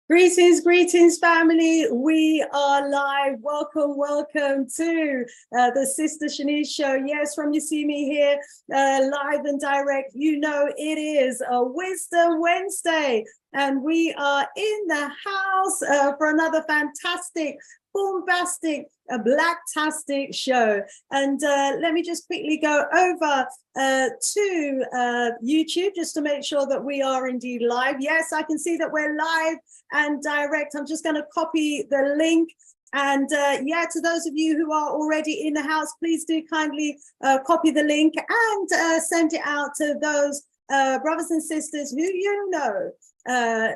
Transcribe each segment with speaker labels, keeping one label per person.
Speaker 1: Greetings, greetings, family. We are live. Welcome to the Sister Shanice Show. Yes, from you see me here live and direct. You know it is a Wisdom Wednesday, and we are in the house for another fantastic, bombastic, blacktastic show. And let me just quickly go over to YouTube just to make sure that we are indeed live. Yes, I can see that we're live and direct. I'm just going to copy the link. And yeah, to those of you who are already in the house, please do kindly copy the link and send it out to those brothers and sisters who you know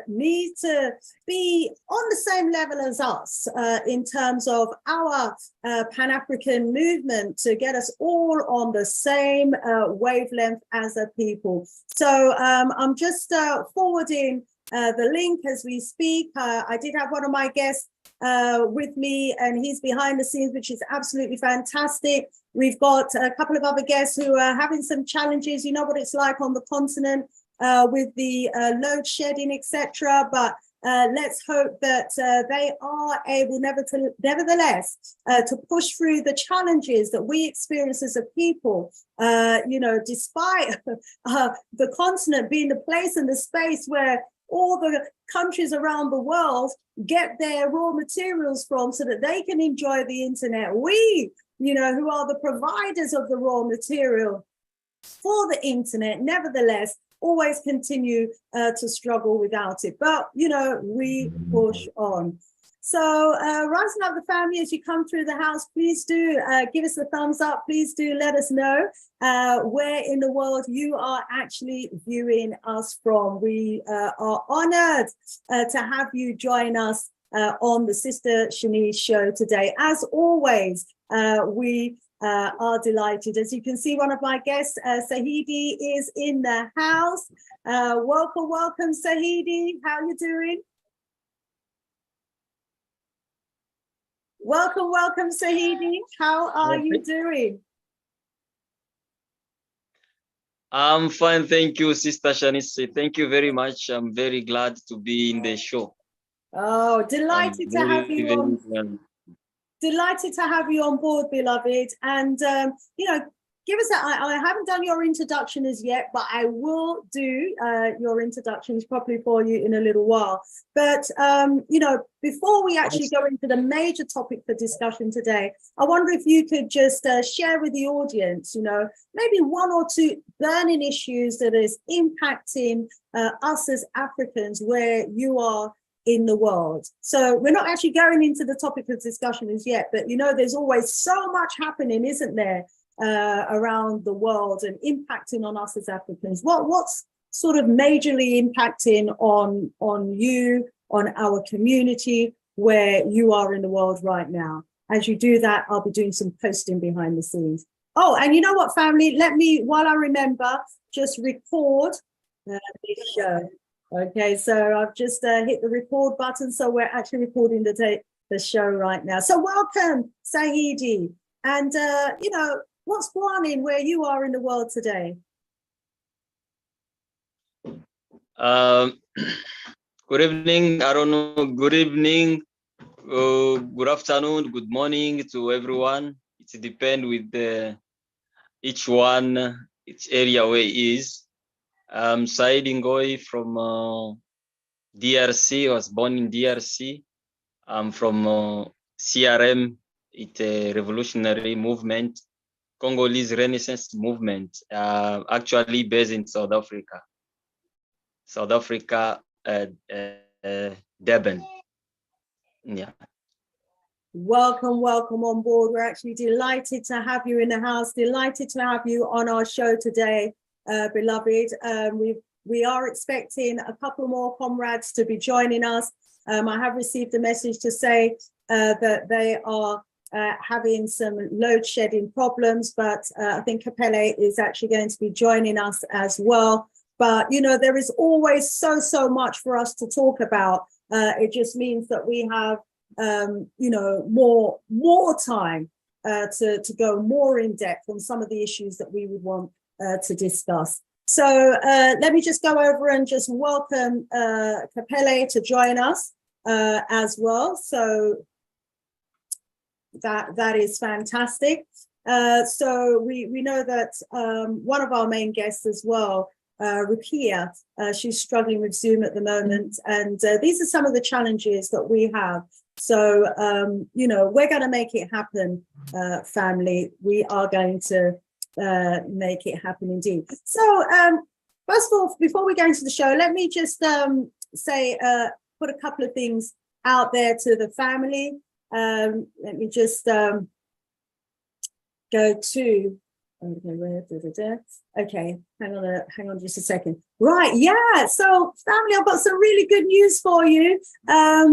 Speaker 1: need to be on the same level as us in terms of our Pan-African movement to get us all on the same wavelength as a people. So I'm just forwarding the link as we speak. I did have one of my guests with me, and he's behind the scenes, which is absolutely fantastic. We've got a couple of other guests who are having some challenges. You know what it's like on the continent with the load shedding, etc. But let's hope that they are able, nevertheless, to push through the challenges that we experience as a people. You know, despite the continent being the place and the space where all the countries around the world get their raw materials from so that they can enjoy the internet. We, you know, who are the providers of the raw material for the internet, nevertheless, always continue to struggle without it. But, you know, we push on. So rising up the family, as you come through the house, please do give us a thumbs up. Please do let us know where in the world you are actually viewing us from. We are honored to have you join us on the Sister Shanice Show today. As always, we are delighted. As you can see, one of my guests, Sahidi, is in the house. Welcome, Sahidi. How are you doing? Welcome, Sahidi. How are you doing?
Speaker 2: I'm fine, thank you, Sister Shanice. Thank you very much. I'm very glad to be in the show.
Speaker 1: Oh, delighted to have you on. Delighted to have you on board, beloved. And you know, give us I haven't done your introduction as yet, but I will do your introductions properly for you in a little while. But you know, before we actually go into the major topic for discussion today, I wonder if you could just share with the audience, you know, maybe one or two burning issues that is impacting us as Africans where you are in the world. So we're not actually going into the topic of discussion as yet, but you know, there's always so much happening, isn't there, around the world and impacting on us as Africans. What's sort of majorly impacting on you, on our community, where you are in the world right now? As you do that, I'll be doing some posting behind the scenes. Oh, and you know what, family? Let me, while I remember, just record this show. Okay, so I've just hit the record button, so we're actually recording the show right now. So welcome, Sahidi. And, you know, what's going on where you are in the world today?
Speaker 2: Good evening. I don't know. Good evening, good afternoon, good morning to everyone. It depends with each one, each area where he is. I'm Said Ngoy from DRC. I was born in DRC. I'm from CRM. It's a revolutionary movement, Congolese Renaissance movement, actually based in South Africa. Durban. Yeah.
Speaker 1: Welcome on board. We're actually delighted to have you in the house, delighted to have you on our show today, beloved. We are expecting a couple more comrades to be joining us. I have received a message to say that they are having some load shedding problems, but I think Capelle is actually going to be joining us as well. But, you know, there is always so much for us to talk about. It just means that we have, you know, more time to go more in depth on some of the issues that we would want to discuss. So let me just go over and just welcome Capelle to join us. as well. So that is fantastic. So we know that one of our main guests as well, Rukia, she's struggling with Zoom at the moment, and these are some of the challenges that we have. So you know, we're going to make it happen, family. We are going to make it happen indeed. So first of all, before we go into the show, let me just say, put a couple of things out there to the family. Let me just go to, okay, hang on just a second. Right, yeah, so family, I've got some really good news for you. I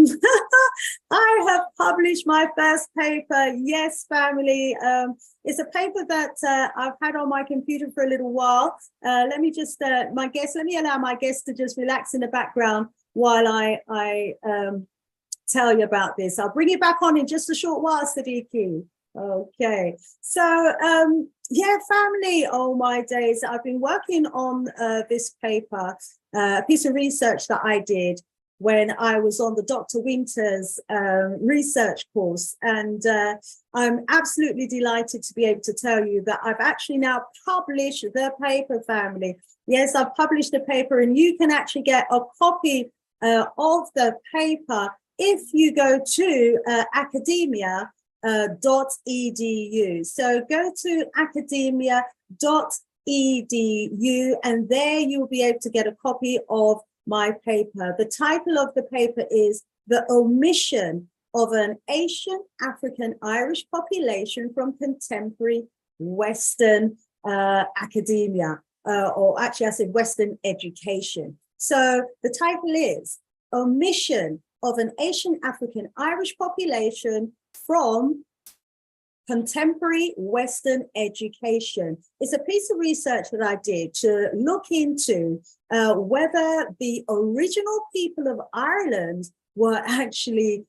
Speaker 1: have published my first paper. Yes, family, it's a paper that I've had on my computer for a little while. Let me just, let me allow my guests to just relax in the background while I tell you about this. I'll bring you back on in just a short while, Siddiqui. Okay, so yeah, family, oh my days, I've been working on this paper, a piece of research that I did when I was on the Dr. Winter's research course, and I'm absolutely delighted to be able to tell you that I've actually now published the paper, family. Yes, I've published the paper, and you can actually get a copy of the paper if you go to academia.edu. So go to academia.edu, and there you'll be able to get a copy of my paper. The title of the paper is The Omission of an Asian African Irish Population from Contemporary Western Academia, or actually I said Western Education. So the title is Omission of an Asian African Irish Population from Contemporary Western Education. It's a piece of research that I did to look into whether the original people of Ireland were actually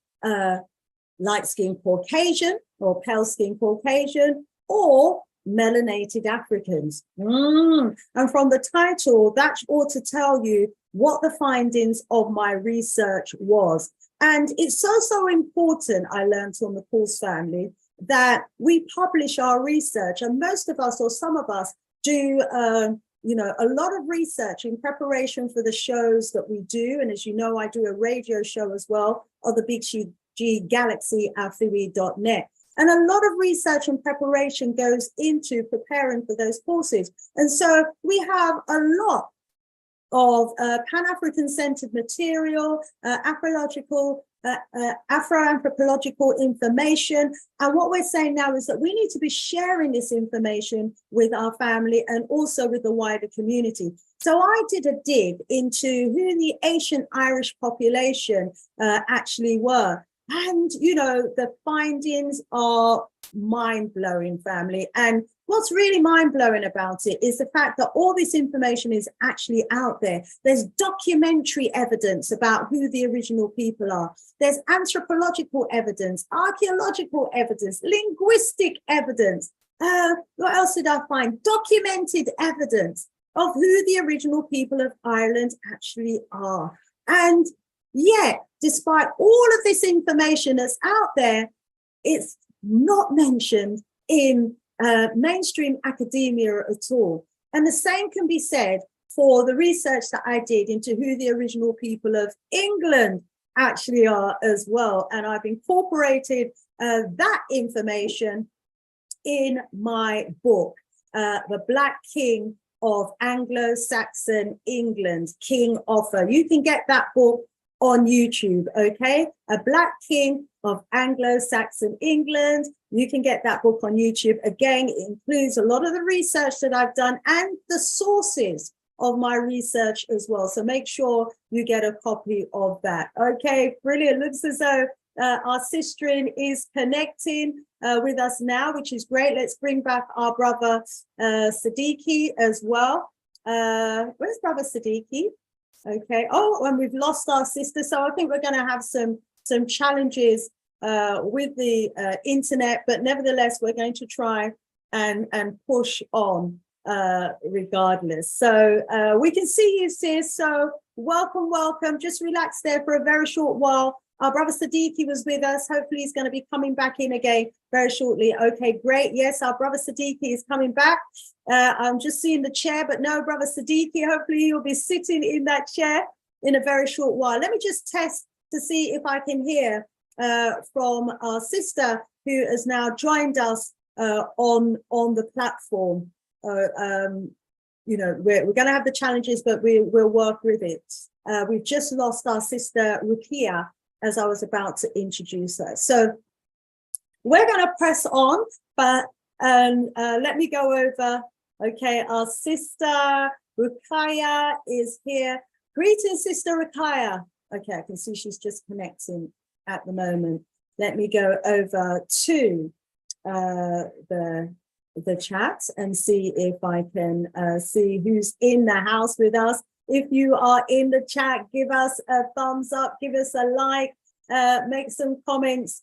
Speaker 1: light-skinned Caucasian or pale-skinned Caucasian or melanated Africans. And from the title, that ought to tell you what the findings of my research was. And it's so important, I learned on the course, family, that we publish our research. And most of us, or some of us, do you know, a lot of research in preparation for the shows that we do. And as you know, I do a radio show as well on the Big G Galaxy Afiwi.net. And a lot of research and preparation goes into preparing for those courses. And so we have a lot of Pan-African centered material, Afro-anthropological information. And what we're saying now is that we need to be sharing this information with our family and also with the wider community. So I did a dig into who the Asian Irish population actually were. And, you know, the findings are mind-blowing, family. And what's really mind-blowing about it is the fact that all this information is actually out there. There's documentary evidence about who the original people are. There's anthropological evidence, archaeological evidence, linguistic evidence. What else did I find? Documented evidence of who the original people of Ireland actually are. And yet, despite all of this information that's out there, it's not mentioned in mainstream academia at all. And the same can be said for the research that I did into who the original people of England actually are as well. And I've incorporated that information in my book, The Black King of Anglo-Saxon England, King Offa. You can get that book on YouTube, okay? A Black King of Anglo-Saxon England. You can get that book on YouTube. Again, it includes a lot of the research that I've done and the sources of my research as well. So make sure you get a copy of that. Okay, brilliant. Looks as though our sister-in is connecting with us now, which is great. Let's bring back our brother Siddiqui as well. Where's brother Siddiqui? Okay. Oh, and we've lost our sister. So I think we're going to have some challenges with the internet, but nevertheless, we're going to try and push on regardless. So we can see you, sis. So welcome. Just relax there for a very short while Our brother Siddiqui was with us. Hopefully he's going to be coming back in again very shortly. Okay, great. Yes, our brother Siddiqui is coming back. I'm just seeing the chair, but no, brother Siddiqui, hopefully he'll be sitting in that chair in a very short while. Let me just test to see if I can hear from our sister who has now joined us on the platform. You know, we're going to have the challenges, but we'll work with it. We've just lost our sister Rukia, as I was about to introduce her. So we're going to press on, but let me go over. Okay, our sister Rukia is here. Greetings, Sister Rukia. Okay, I can see she's just connecting at the moment. Let me go over to the chat and see if I can see who's in the house with us. If you are in the chat, give us a thumbs up, give us a like, make some comments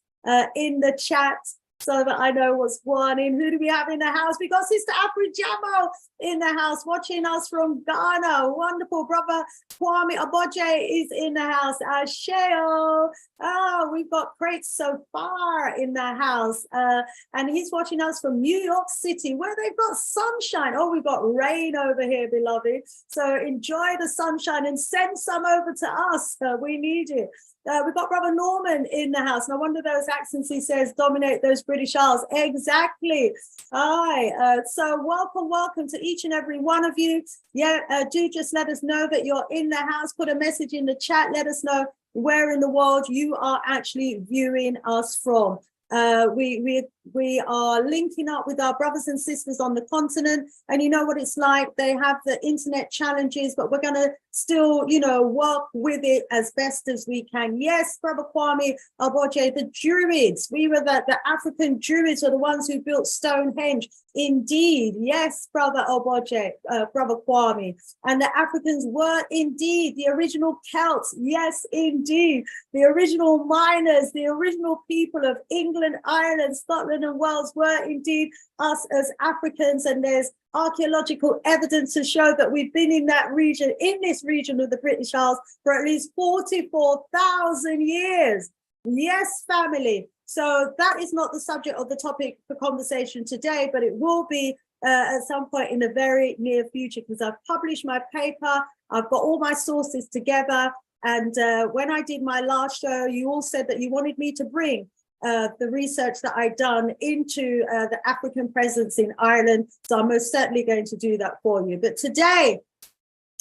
Speaker 1: in the chat so that I know what's going on. Who do we have in the house? We got Sister Afrijamo in the house, watching us from Ghana. Wonderful. Brother Kwame Aboje is in the house. Asheo. Oh, we've got Crates so far in the house. And he's watching us from New York City, where they've got sunshine. Oh, we've got rain over here, beloved. So enjoy the sunshine and send some over to us. We need it. We've got Brother Norman in the house. No wonder those accents, he says, dominate those British Isles. Exactly. Hi. So welcome to each and every one of you. Yeah, do just let us know that you're in the house. Put a message in the chat. Let us know where in the world you are actually viewing us from. We are linking up with our brothers and sisters on the continent, and you know what it's like. They have the internet challenges, but we're going to still, you know, work with it as best as we can. Yes, Brother Kwame Aboje, the Druids, we were the African Druids were the ones who built Stonehenge. Indeed, yes, Brother Aboje, Brother Kwame, and the Africans were indeed the original Celts. Yes, indeed, the original miners, the original people of England, Ireland, Scotland, and Wales were indeed us as Africans, and there's archaeological evidence to show that we've been in that region, in this region of the British Isles, for at least 44,000 years. Yes, family. So that is not the subject of the topic for conversation today, but it will be at some point in the very near future, because I've published my paper, I've got all my sources together, and when I did my last show, you all said that you wanted me to bring the research that I'd done into the African presence in Ireland. So I'm most certainly going to do that for you. But today,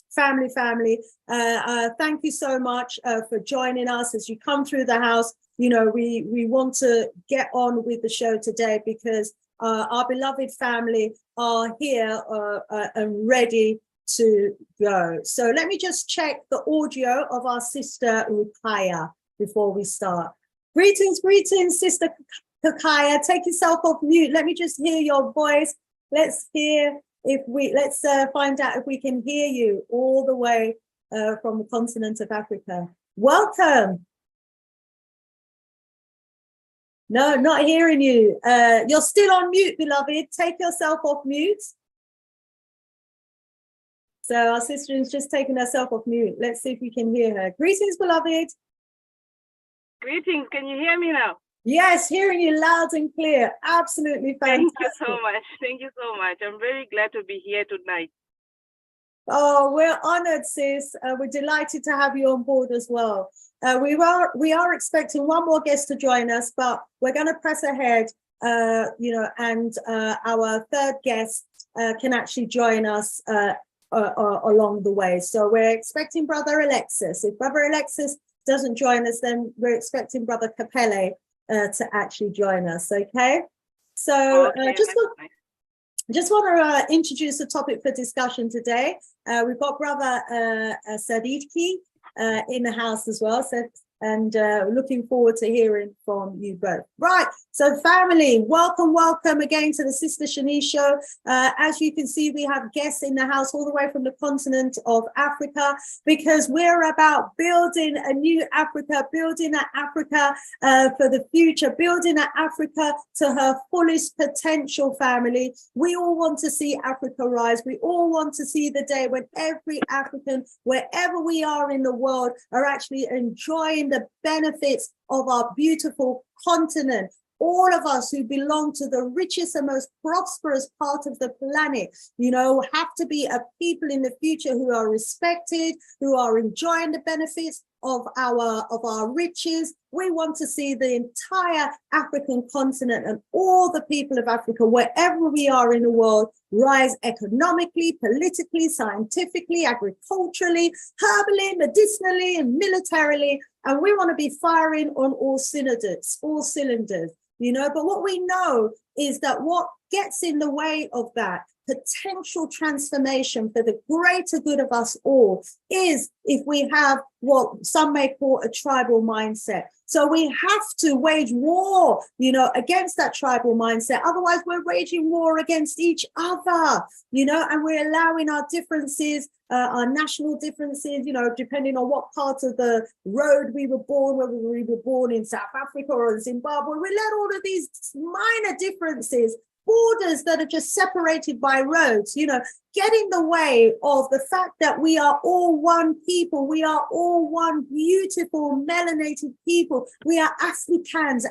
Speaker 1: family, thank you so much for joining us as you come through the house. You know, we want to get on with the show today because our beloved family are here and ready to go. So let me just check the audio of our sister Rukia before we start. Greetings, Sister Rukia. Take yourself off mute. Let me just hear your voice. Let's find out if we can hear you all the way from the continent of Africa. Welcome. No, not hearing you. You're still on mute, beloved. Take yourself off mute. So our sister is just taking herself off mute. Let's see if we can hear her. Greetings, beloved.
Speaker 3: Greetings. Can you hear me now?
Speaker 1: Yes, hearing you loud and clear. Absolutely fantastic.
Speaker 3: Thank you so much. Thank you so much. I'm very glad to be here tonight.
Speaker 1: Oh, we're honored, sis. We're delighted to have you on board as well. We are expecting one more guest to join us, but we're going to press ahead, and our third guest can actually join us along the way. So we're expecting Brother Alexis. If Brother Alexis doesn't join us, then we're expecting Brother Capelle to actually join us. Okay. So
Speaker 3: okay,
Speaker 1: just want to introduce the topic for discussion today. We've got Brother Siddiqui in the house as well. So, and looking forward to hearing from you both. Right, so family, welcome again to the Sister Shanice Show. As you can see, we have guests in the house all the way from the continent of Africa, because we're about building a new Africa, building an Africa for the future, building an Africa to her fullest potential, family. We all want to see Africa rise. We all want to see the day when every African, wherever we are in the world, are actually enjoying the benefits of our beautiful continent. All of us who belong to the richest and most prosperous part of the planet, you know, have to be a people in the future who are respected, who are enjoying the benefits of our riches. We want to see the entire African continent and all the people of Africa, wherever we are in the world, rise economically, politically, scientifically, agriculturally, herbally, medicinally, and militarily. And we want to be firing on all cylinders, you know. But what we know is that what gets in the way of that potential transformation for the greater good of us all is if we have what some may call a tribal mindset. So we have to wage war, you know, against that tribal mindset. Otherwise, we're waging war against each other, you know, and we're allowing our differences, our national differences, you know, depending on what part of the road we were born, whether we were born in South Africa or Zimbabwe. We let all of these minor differences, borders that are just separated by roads, you know, get in the way of the fact that we are all one people. We are all one beautiful melanated people. We are Africans,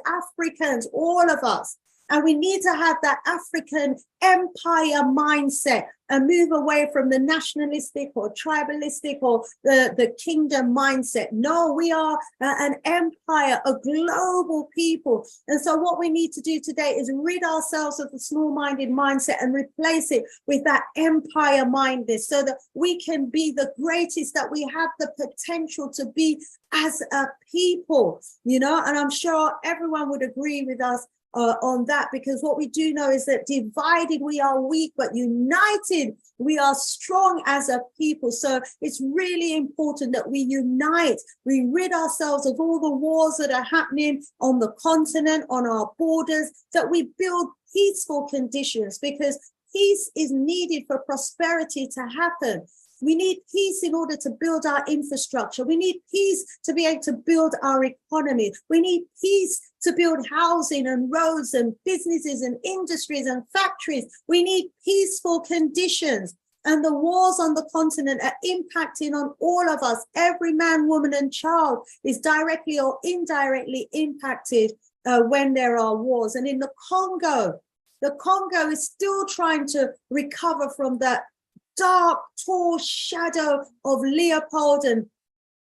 Speaker 1: all of us. And we need to have that African empire mindset and move away from the nationalistic or tribalistic or the kingdom mindset. No, we are an empire, a global people. And so what we need to do today is rid ourselves of the small-minded mindset and replace it with that empire mindedness so that we can be the greatest that we have the potential to be as a people, you know. And I'm sure everyone would agree with us on that, because what we do know is that divided we are weak, but united we are strong as a people. So it's really important that we unite, we rid ourselves of all the wars that are happening on the continent, on our borders, that we build peaceful conditions, because peace is needed for prosperity to happen. We need peace in order to build our infrastructure. We need peace to be able to build our economy. We need peace to build housing and roads and businesses and industries and factories. We need peaceful conditions. And the wars on the continent are impacting on all of us. Every man, woman, and child is directly or indirectly impacted when there are wars. And in the Congo is still trying to recover from that dark, tall shadow of Leopold and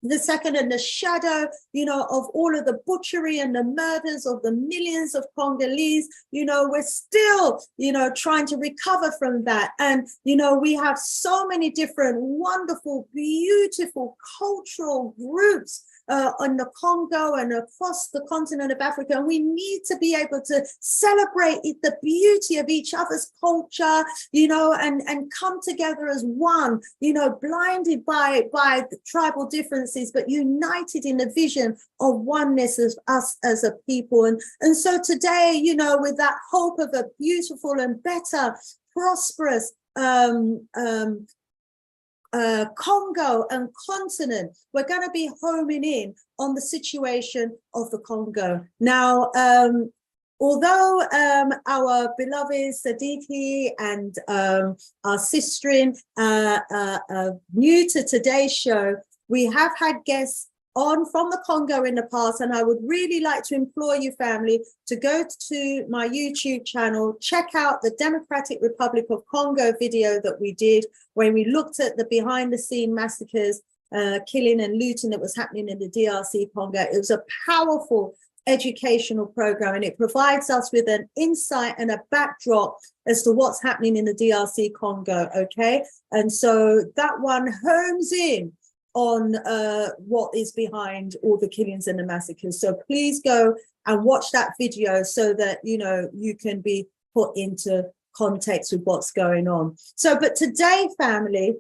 Speaker 1: the second, and the shadow, you know, of all of the butchery and the murders of the millions of Congolese. You know, we're still, you know, trying to recover from that. And, you know, we have so many different wonderful, beautiful cultural groups on the Congo and across the continent of Africa. And we need to be able to celebrate the beauty of each other's culture, you know, and come together as one, you know, blinded by the tribal differences, but united in the vision of oneness as us as a people. And so today, you know, with that hope of a beautiful and better, prosperous Congo and continent, we're going to be homing in on the situation of the Congo. Now, although our beloved Sadiki and our sister new to today's show, we have had guests on from the Congo in the past, and I would really like to implore you, family, to go to my YouTube channel, check out the Democratic Republic of Congo video that we did when we looked at the behind-the-scene massacres, killing and looting that was happening in the DRC Congo. It was a powerful educational program, and it provides us with an insight and a backdrop as to what's happening in the DRC Congo, okay? And so that one homes in on what is behind all the killings and the massacres. So please go and watch that video so that, you know, you can be put into context with what's going on. So, but today, family,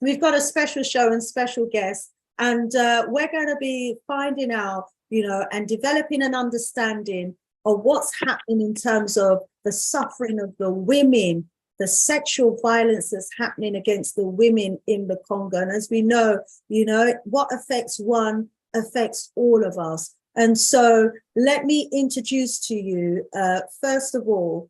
Speaker 1: we've got a special show and special guest, and we're going to be finding out, you know, and developing an understanding of what's happening in terms of the suffering of the women, the sexual violence that's happening against the women in the Congo. And as we know, you know, what affects one affects all of us. And so let me introduce to you, first of all,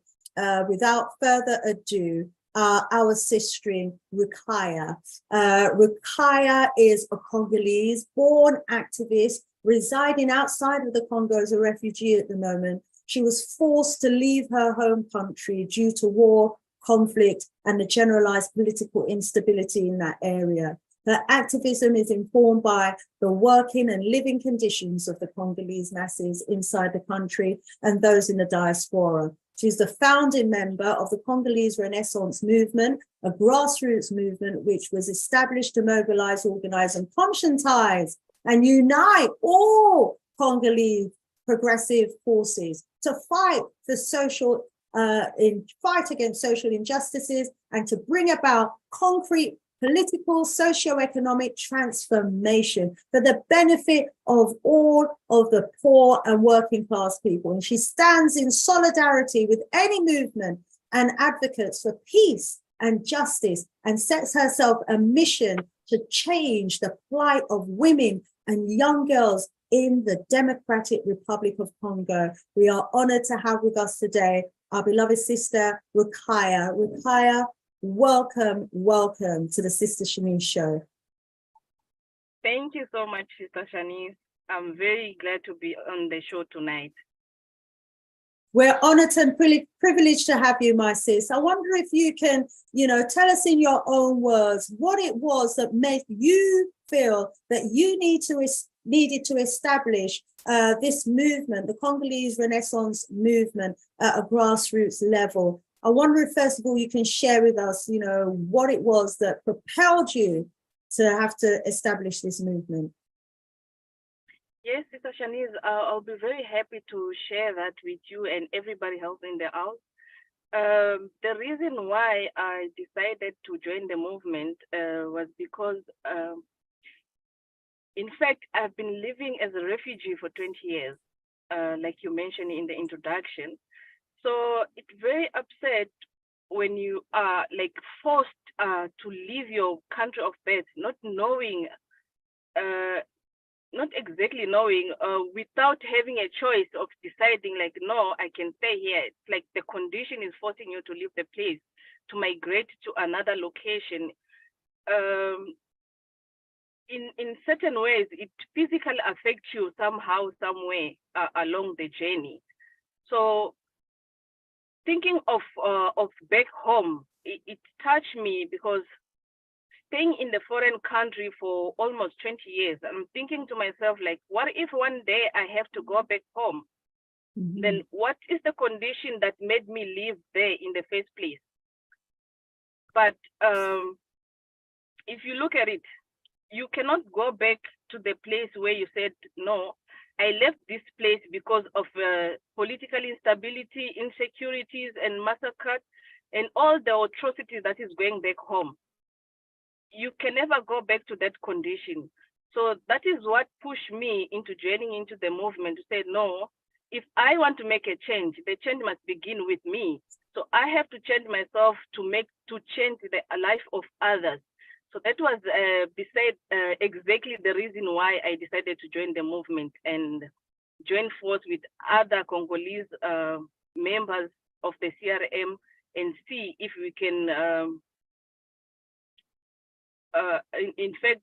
Speaker 1: without further ado, our sister Rukaya. Rukaya is a Congolese born activist residing outside of the Congo as a refugee at the moment. She was forced to leave her home country due to war, conflict, and the generalized political instability in that area. Her activism is informed by the working and living conditions of the Congolese masses inside the country and those in the diaspora. She's the founding member of the Congolese Renaissance movement, a grassroots movement which was established to mobilize, organize, and conscientize and unite all Congolese progressive forces to fight for fight against social injustices and to bring about concrete political, socio-economic transformation for the benefit of all of the poor and working class people. And she stands in solidarity with any movement and advocates for peace and justice and sets herself a mission to change the plight of women and young girls in the Democratic Republic of Congo. We are honored to have with us today our beloved sister, Rukaya. Rukaya, welcome, welcome to the Sister Shanice Show.
Speaker 3: Thank you so much, Sister Shanice. I'm very glad to be on the show tonight.
Speaker 1: We're honored and privileged to have you, my sis. I wonder if you can, tell us in your own words what it was that made you feel that you needed to establish this movement, the Congolese Renaissance movement, at a grassroots level. I wonder if, first of all, you can share with us, what it was that propelled you to have to establish this movement.
Speaker 3: Yes, Sister Shanice, I'll be very happy to share that with you and everybody else in the house. The reason why I decided to join the movement was because, in fact, I've been living as a refugee for 20 years, like you mentioned in the introduction. So it's very upset when you are forced to leave your country of birth, not exactly knowing, without having a choice of deciding no, I can stay here. It's like the condition is forcing you to leave the place, to migrate to another location. In certain ways, it physically affects you somehow, some way along the journey. So thinking of back home, it touched me because staying in the foreign country for almost 20 years, I'm thinking to myself, what if one day I have to go back home? Mm-hmm. Then what is the condition that made me live there in the first place? But if you look at it, you cannot go back to the place where you said, no, I left this place because of political instability, insecurities, and massacres, and all the atrocities that is going back home. You can never go back to that condition. So that is what pushed me into joining into the movement to say, no, if I want to make a change, the change must begin with me. So I have to change myself to change the life of others. So that was exactly the reason why I decided to join the movement and join force with other Congolese members of the CRM and see if we can, in fact,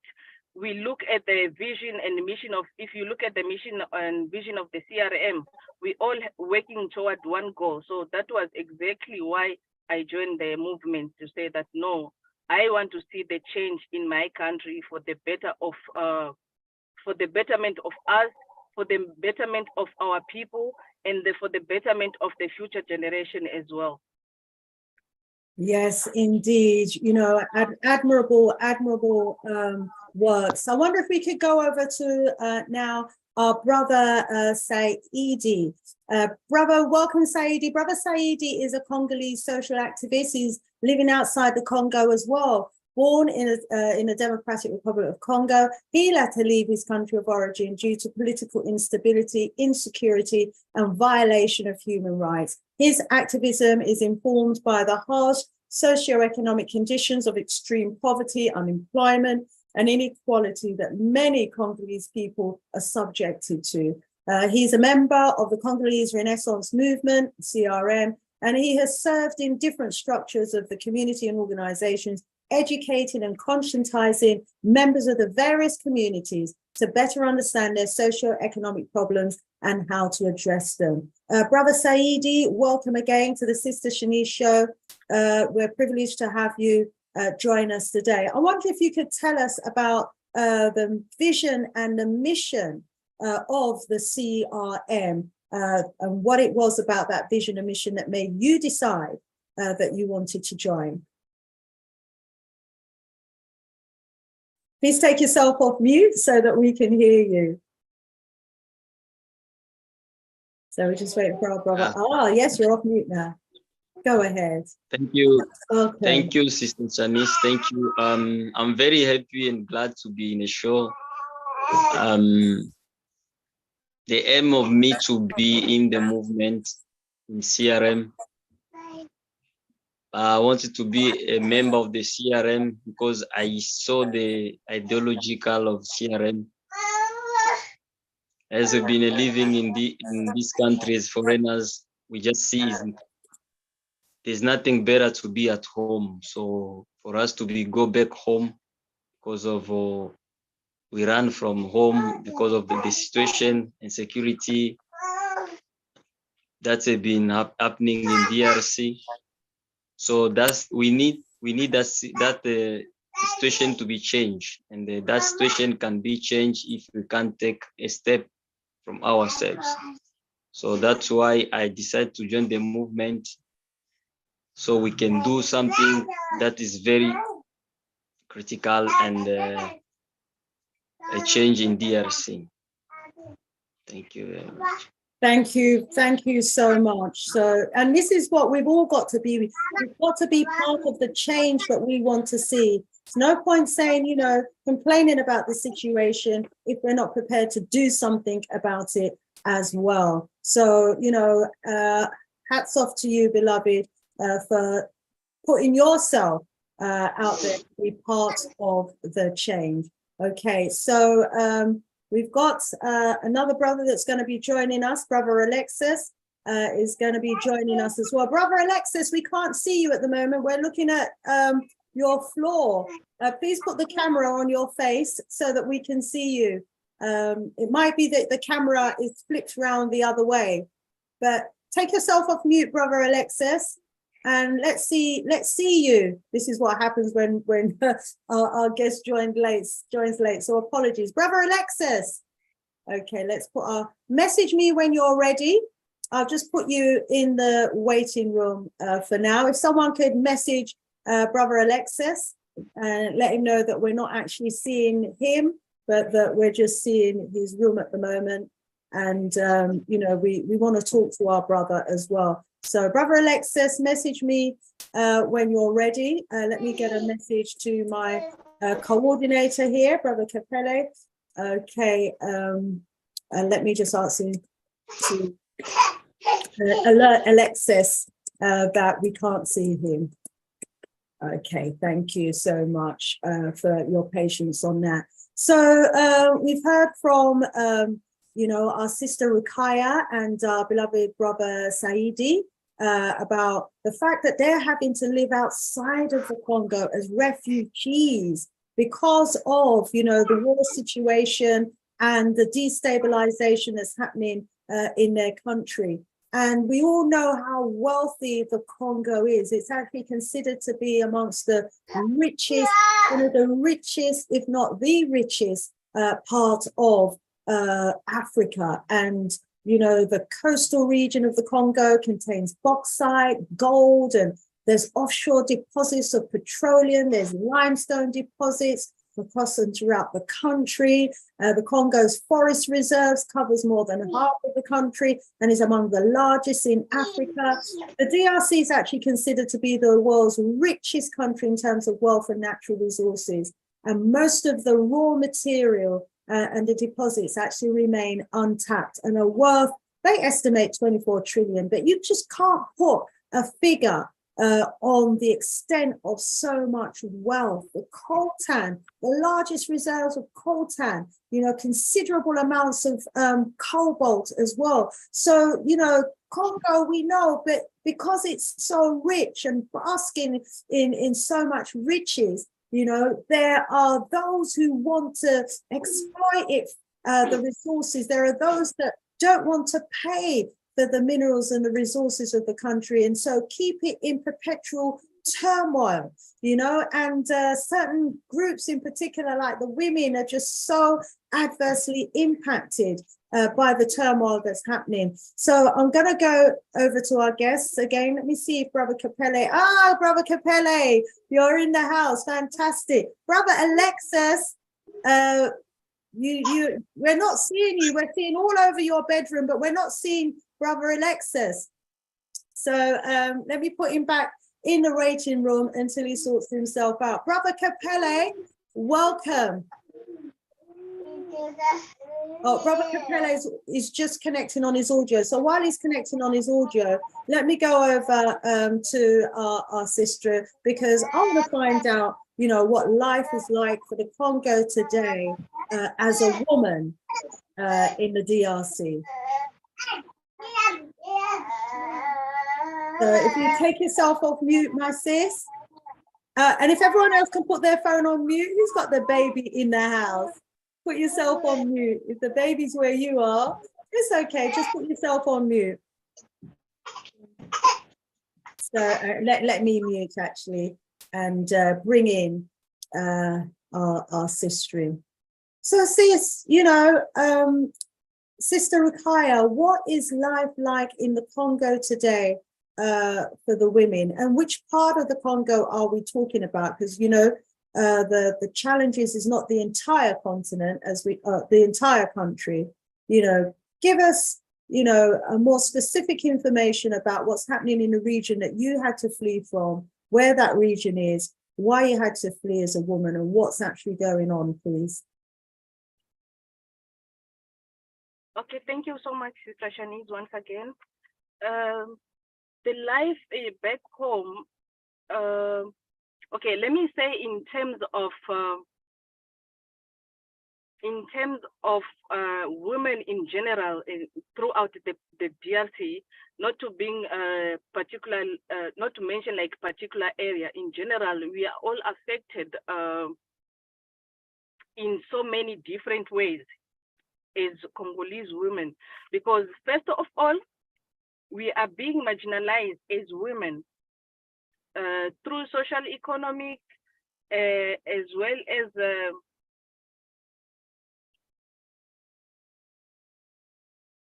Speaker 3: we look at the vision and mission of, if you look at the mission and vision of the CRM, we all working toward one goal. So that was exactly why I joined the movement, to say that, no, I want to see the change in my country for the better of, for the betterment of us, for the betterment of our people, and for the betterment of the future generation as well.
Speaker 1: Yes, indeed. Admirable works. I wonder if we could go over to now our brother Saidi. Brother, welcome, Saidi. Brother Saidi is a Congolese social activist. He's living outside the Congo as well. Born in the Democratic Republic of Congo, he had to leave his country of origin due to political instability, insecurity, and violation of human rights. His activism is informed by the harsh socioeconomic conditions of extreme poverty, unemployment, and inequality that many Congolese people are subjected to. He's a member of the Congolese Renaissance movement, CRM, and he has served in different structures of the community and organizations, educating and conscientizing members of the various communities to better understand their socio-economic problems and how to address them. Brother Saidi, welcome again to the Sister Shanice Show. We're privileged to have you join us today. I wonder if you could tell us about the vision and the mission of the CRM and what it was about that vision and mission that made you decide that you wanted to join. Please take yourself off mute so that we can hear you. So we're just waiting for our brother. Yes, you're off mute now. Go ahead.
Speaker 2: Thank you.
Speaker 1: Okay.
Speaker 2: Thank you, Sister Shanice. Thank you. I'm very happy and glad to be in a show. The aim of me to be in the movement in CRM, I wanted to be a member of the CRM because I saw the ideological of CRM. As we've been living in these countries, foreigners, we just see there's nothing better to be at home. So for us to go back home because of we ran from home because of the situation and security that's been happening in DRC. So we need that situation to be changed, and that situation can be changed if we can take a step from ourselves. So that's why I decided to join the movement, so we can do something that is very critical and a change in DRC. Thank you very much.
Speaker 1: Thank you so much. So, and this is what we've all got to be. We've got to be part of the change that we want to see. There's no point saying, complaining about the situation if we're not prepared to do something about it as well. So, hats off to you, beloved, for putting yourself out there to be part of the change. Okay, so we've got another brother that's going to be joining us. Brother Alexis is going to be joining us as well. Brother Alexis, we can't see you at the moment. We're looking at your floor. Please put the camera on your face so that we can see you. It might be that the camera is flipped around the other way, but take yourself off mute, Brother Alexis, and let's see you. This is what happens when our guest joins late. So apologies, Brother Alexis. Okay, let's message me when you're ready. I'll just put you in the waiting room for now. If someone could message Brother Alexis and let him know that we're not actually seeing him, but that we're just seeing his room at the moment. And, we want to talk to our brother as well. So Brother Alexis, message me when you're ready. Let me get a message to my coordinator here, Brother Capelle. Okay, and let me just ask him to alert Alexis that we can't see him. Okay, thank you so much for your patience on that. So we've heard from our sister Rukaya and our beloved brother Saidi about the fact that they're having to live outside of the Congo as refugees because of, the war situation and the destabilization that's happening in their country. And we all know how wealthy the Congo is. It's actually considered to be amongst the richest, one of the richest, if not the richest part of Africa. And the coastal region of the Congo contains bauxite, gold, and there's offshore deposits of petroleum. There's limestone deposits across and throughout the country. The Congo's forest reserves covers more than half of the country and is among the largest in Africa. The DRC is actually considered to be the world's richest country in terms of wealth and natural resources. And most of the raw material and the deposits actually remain untapped and are worth, they estimate 24 trillion, but you just can't put a figure on the extent of so much wealth. The coltan, the largest reserves of coltan, considerable amounts of cobalt as well. So, Congo, we know, but because it's so rich and basking in so much riches, You know, there are those who want to exploit it, the resources. There are those that don't want to pay for the minerals and the resources of the country, and so keep it in perpetual turmoil, you know, and certain groups in particular, like the women, are just so adversely impacted by the turmoil that's happening. So I'm going to go over to our guests again. Let me see if Brother Capelle, Brother Capelle, you're in the house. Fantastic. Brother Alexis, we're not seeing you. We're seeing all over your bedroom, but we're not seeing Brother Alexis. So let me put him back in the waiting room until he sorts himself out. Brother Capelle, welcome. Oh, Brother Capelle is just connecting on his audio. So while he's connecting on his audio, let me go over to our sister, because I want to find out, you know, what life is like for the Congo today as a woman in the DRC. So if you take yourself off mute, my sis, and if everyone else can put their phone on mute, who's got the baby in the house? Put yourself on mute. If the baby's where you are, it's okay. Just put yourself on mute. So let me mute actually, and bring in our sister. So sis, you know, Sister Rukaya, what is life like in the Congo today for the women, and which part of the Congo are we talking about? Because, you know, the challenges is not the entire continent, as we the entire country. You know, give us, you know, a more specific information about what's happening in the region that you had to flee from, where that region is, why you had to flee as a woman, and what's actually going on, please.
Speaker 3: Okay, thank you so much, Sister Shanice, once again. The life back home, okay, let me say in terms of women in general throughout the DRC, not to being particular, not to mention like particular area. In general, we are all affected in so many different ways as Congolese women, because first of all, we are being marginalized as women through social, economic, as well as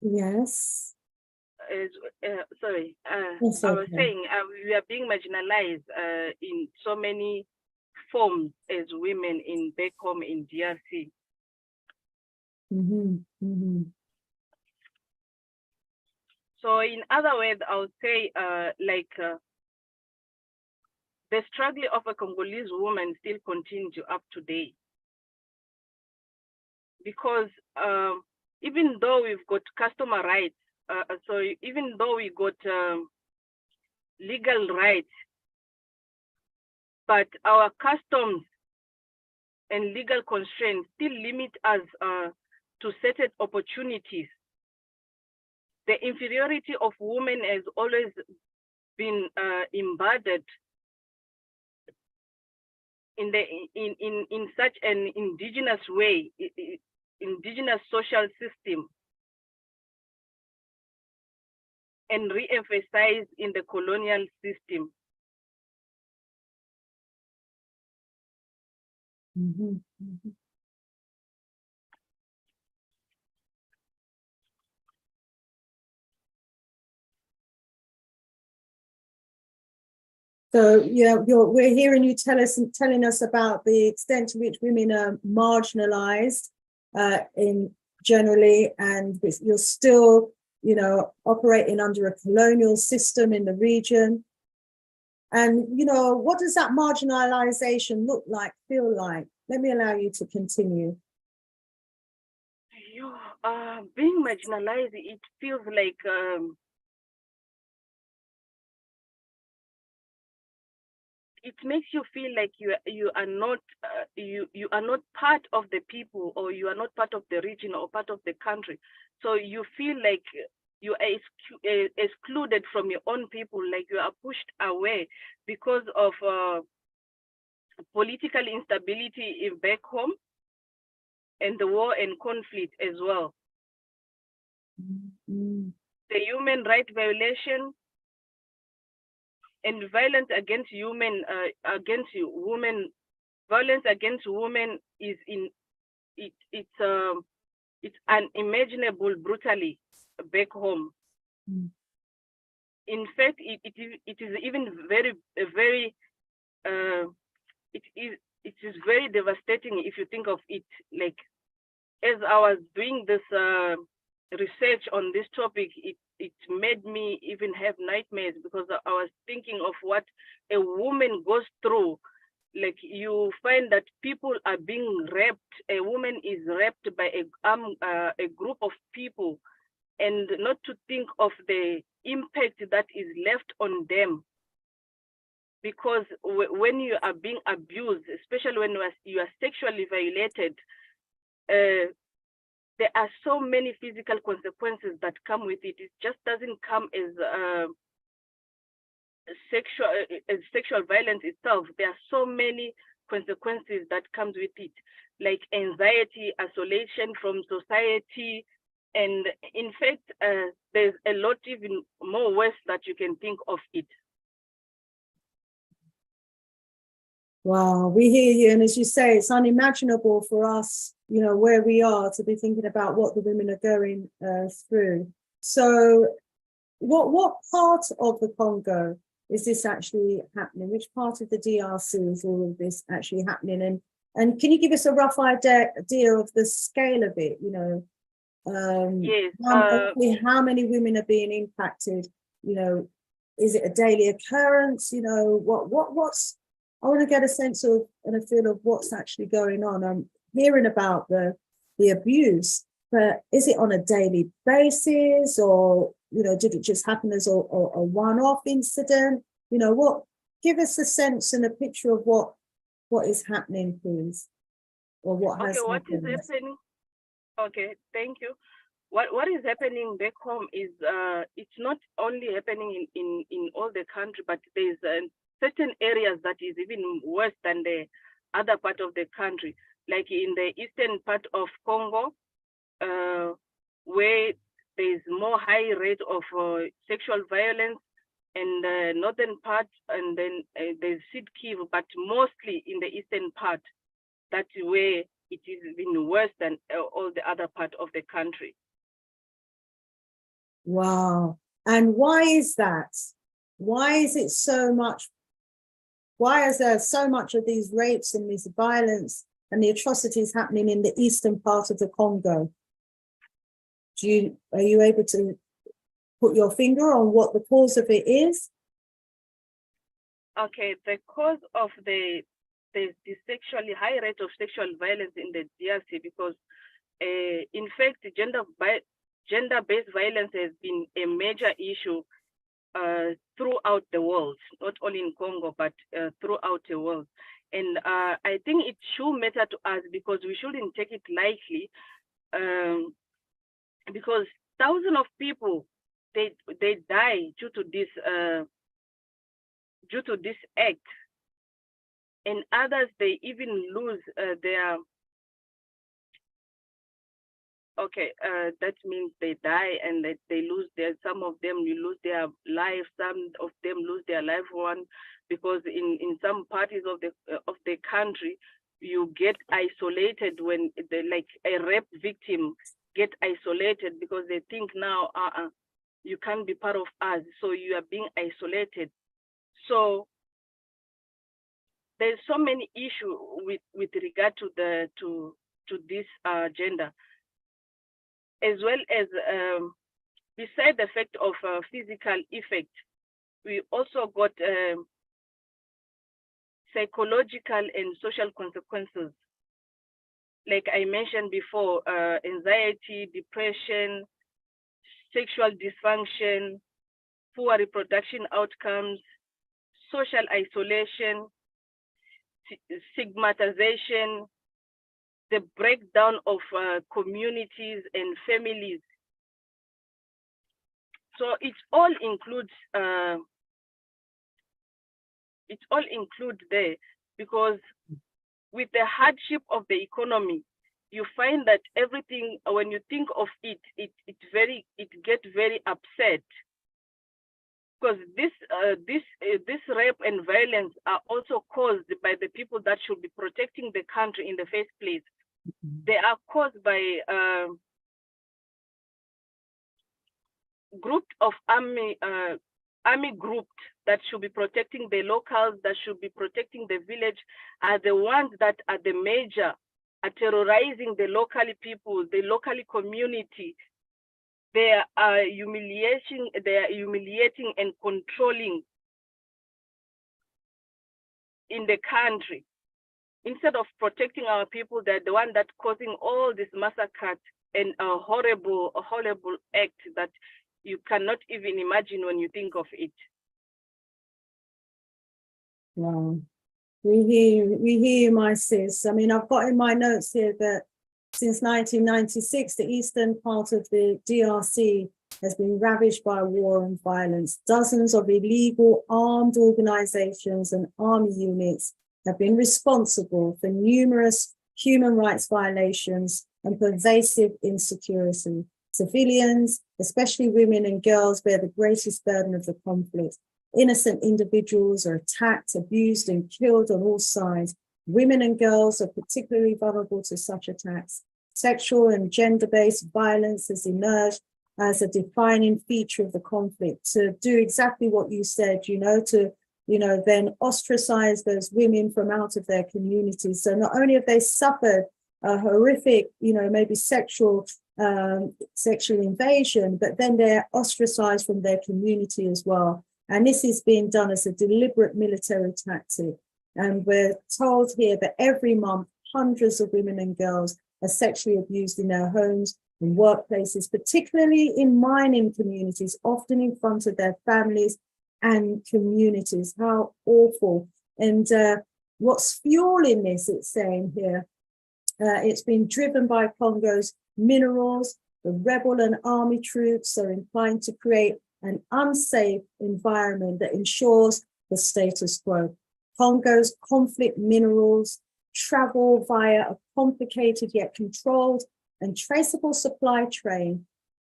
Speaker 1: Yes.
Speaker 3: Sorry,
Speaker 1: That's
Speaker 3: I was
Speaker 1: okay.
Speaker 3: saying we are being marginalized in so many forms as women in back home in DRC.
Speaker 1: Mm-hmm. Mm-hmm.
Speaker 3: So in other words, I would say the struggle of a Congolese woman still continues up to date, because even though we've got customer rights, so even though we got legal rights, but our customs and legal constraints still limit us to certain opportunities. The inferiority of women has always been embedded in such an indigenous way, indigenous social system, and re-emphasized in the colonial system.
Speaker 1: Mm-hmm. Mm-hmm. So yeah, we're hearing you telling us about the extent to which women are marginalized in generally, and you're still, you know, operating under a colonial system in the region. And, you know, what does that marginalization look like, feel like? Let me allow you to continue.
Speaker 3: Being marginalized, it feels like it makes you feel like you are not part of the people, or you are not part of the region or part of the country. So you feel like you are excluded from your own people, like you are pushed away because of political instability back home, and the war and conflict as well.
Speaker 1: Mm-hmm.
Speaker 3: The human rights violation and violence against women, violence against women is it's unimaginable brutally back home.
Speaker 1: Mm.
Speaker 3: In fact, it is even very it is very devastating if you think of it. Like, as I was doing this research on this topic, it made me even have nightmares, because I was thinking of what a woman goes through. Like, you find that people are being raped. A woman is raped by a group of people, and not to think of the impact that is left on them. Because when you are being abused, especially when you are sexually violated, there are so many physical consequences that come with it. It just doesn't come as sexual violence itself. There are so many consequences that comes with it, like anxiety, isolation from society, and in fact, there's a lot even more worse that you can think of it.
Speaker 1: Wow, we hear you. And as you say, it's unimaginable for us, you know, where we are, to be thinking about what the women are going through. So what part of the Congo is this actually happening? Which part of the DRC is all of this actually happening? And can you give us a rough idea of the scale of it? You know,
Speaker 3: Yes.
Speaker 1: how many women are being impacted? You know, is it a daily occurrence? You know, what's I want to get a sense of and a feel of what's actually going on. I'm hearing about the abuse, but is it on a daily basis, or, you know, did it just happen as a one-off incident? You know, give us a sense and a picture of what is happening, please, or what has happened.
Speaker 3: What is happening? Okay, thank you. What is happening back home is it's not only happening in all the country, but there's certain areas that is even worse than the other part of the country, like in the eastern part of Congo, where there's more high rate of sexual violence, and the northern part, and then there's Sud Kivu, but mostly in the eastern part, that's where it is even worse than all the other part of the country.
Speaker 1: Wow. And why is that? Why is it so much? Why is there so much of these rapes and this violence and the atrocities happening in the eastern part of the Congo? Are you able to put your finger on what the cause of it is?
Speaker 3: Okay, the cause of the sexually high rate of sexual violence in the DRC, because in fact, gender-based violence has been a major issue throughout the world, not only in Congo, but throughout the world. And I think it should matter to us, because we shouldn't take it lightly, because thousands of people, they die due to this act, and others, they even lose their that means they die, and they lose some of them lose their life, some of them lose their loved one, because in some parts of the country, you get isolated when like a rape victim get isolated, because they think now you can't be part of us, so you are being isolated. So there's so many issues with regard to this gender, as well as beside the fact of physical effect, we also got psychological and social consequences. Like I mentioned before, anxiety, depression, sexual dysfunction, poor reproduction outcomes, social isolation, stigmatization, the breakdown of communities and families. So it all includes there. because with the hardship of the economy, you find that everything, when you think of it, it gets very upset, because this rape and violence are also caused by the people that should be protecting the country in the first place. They are caused by group of army groups that should be protecting the locals, that should be protecting the village, are the ones that are the major, are terrorizing the local people, the local community. They are humiliating and controlling in the country. Instead of protecting our people, they're the one that's causing all this massacre and a horrible act that you cannot even imagine when you think of it.
Speaker 1: Wow. We hear you, my sis. I mean, I've got in my notes here that since 1996, the eastern part of the DRC has been ravaged by war and violence. Dozens of illegal armed organizations and army units have been responsible for numerous human rights violations and pervasive insecurity. Civilians, especially women and girls, bear the greatest burden of the conflict. Innocent individuals are attacked, abused, and killed on all sides. Women and girls are particularly vulnerable to such attacks. Sexual and gender-based violence has emerged as a defining feature of the conflict, to do exactly what you said, to then ostracize those women from out of their communities. So not only have they suffered a horrific, maybe sexual invasion, but then they're ostracized from their community as well. And this is being done as a deliberate military tactic. And we're told here that every month, hundreds of women and girls are sexually abused in their homes and workplaces, particularly in mining communities, often in front of their families and communities. How awful. And what's fueling this, it's saying here, it's been driven by Congo's minerals. The rebel and army troops are inclined to create an unsafe environment that ensures the status quo. Congo's conflict minerals travel via a complicated yet controlled and traceable supply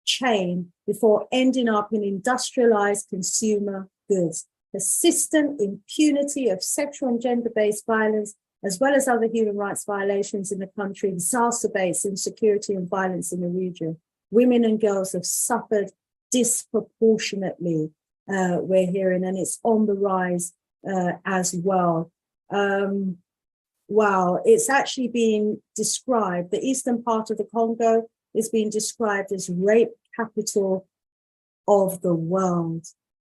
Speaker 1: chain before ending up in industrialized consumer goods. Persistent impunity of sexual and gender-based violence, as well as other human rights violations in the country, exacerbates insecurity and violence in the region. Women and girls have suffered disproportionately, we're hearing, and it's on the rise as well. Wow, it's actually being described, the eastern part of the Congo is being described as rape capital of the world.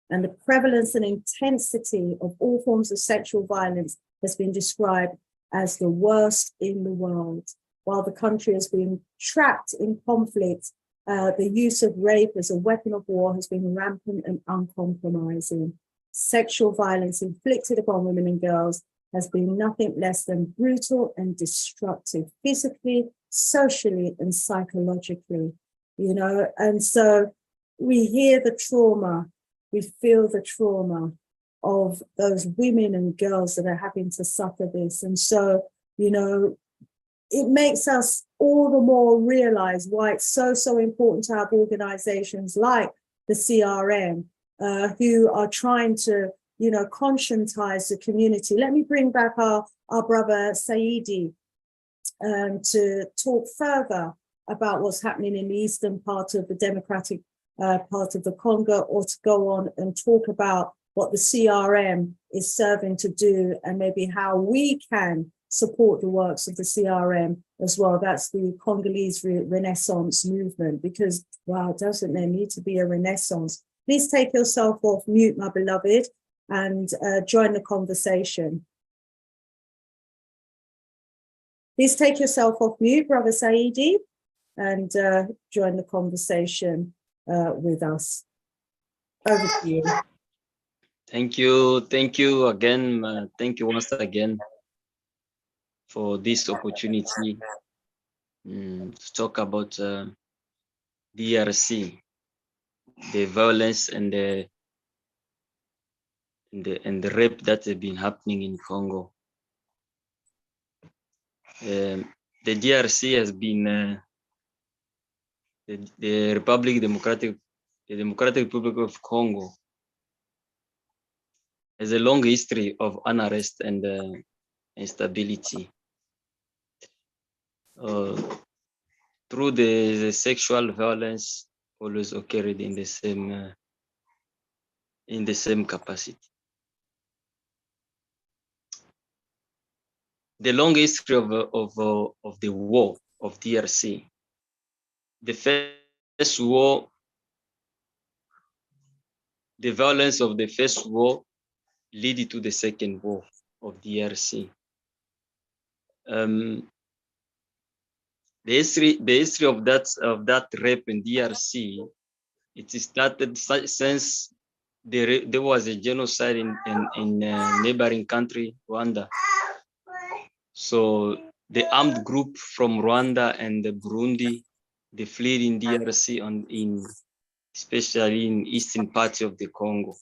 Speaker 1: And the prevalence and intensity of all forms of sexual violence has been described as the worst in the world. While the country has been trapped in conflict, the use of rape as a weapon of war has been rampant and uncompromising. Sexual violence inflicted upon women and girls has been nothing less than brutal and destructive, physically, socially, and psychologically, and so we hear the trauma, we feel the trauma of those women and girls that are having to suffer this. And so, it makes us all the more realize why it's so important to have organizations like the CRM, who are trying to, conscientize the community. Let me bring back our brother Saidi to talk further about what's happening in the eastern part of the democratic part of the Congo, or to go on and talk about what the CRM is serving to do and maybe how we can support the works of the CRM as well. That's the Congolese Renaissance movement, because, wow, doesn't there need to be a renaissance? Please take yourself off mute, my beloved, and join the conversation. Please take yourself off mute, Brother Saidi, and join the conversation with us. Over to you.
Speaker 2: Thank you again. Thank you once again for this opportunity to talk about DRC, the violence and the rape that have been happening in Congo. the DRC has been the Democratic Republic of Congo has a long history of unrest and instability. Through the sexual violence always occurred in the same capacity. The long history of the war of DRC. The first war, the violence of the first war led to the second war of DRC. The history of that rape in DRC, it started since there was a genocide in neighboring country, Rwanda. So the armed group from Rwanda and Burundi, they fled in DRC especially in eastern parts of the Congo.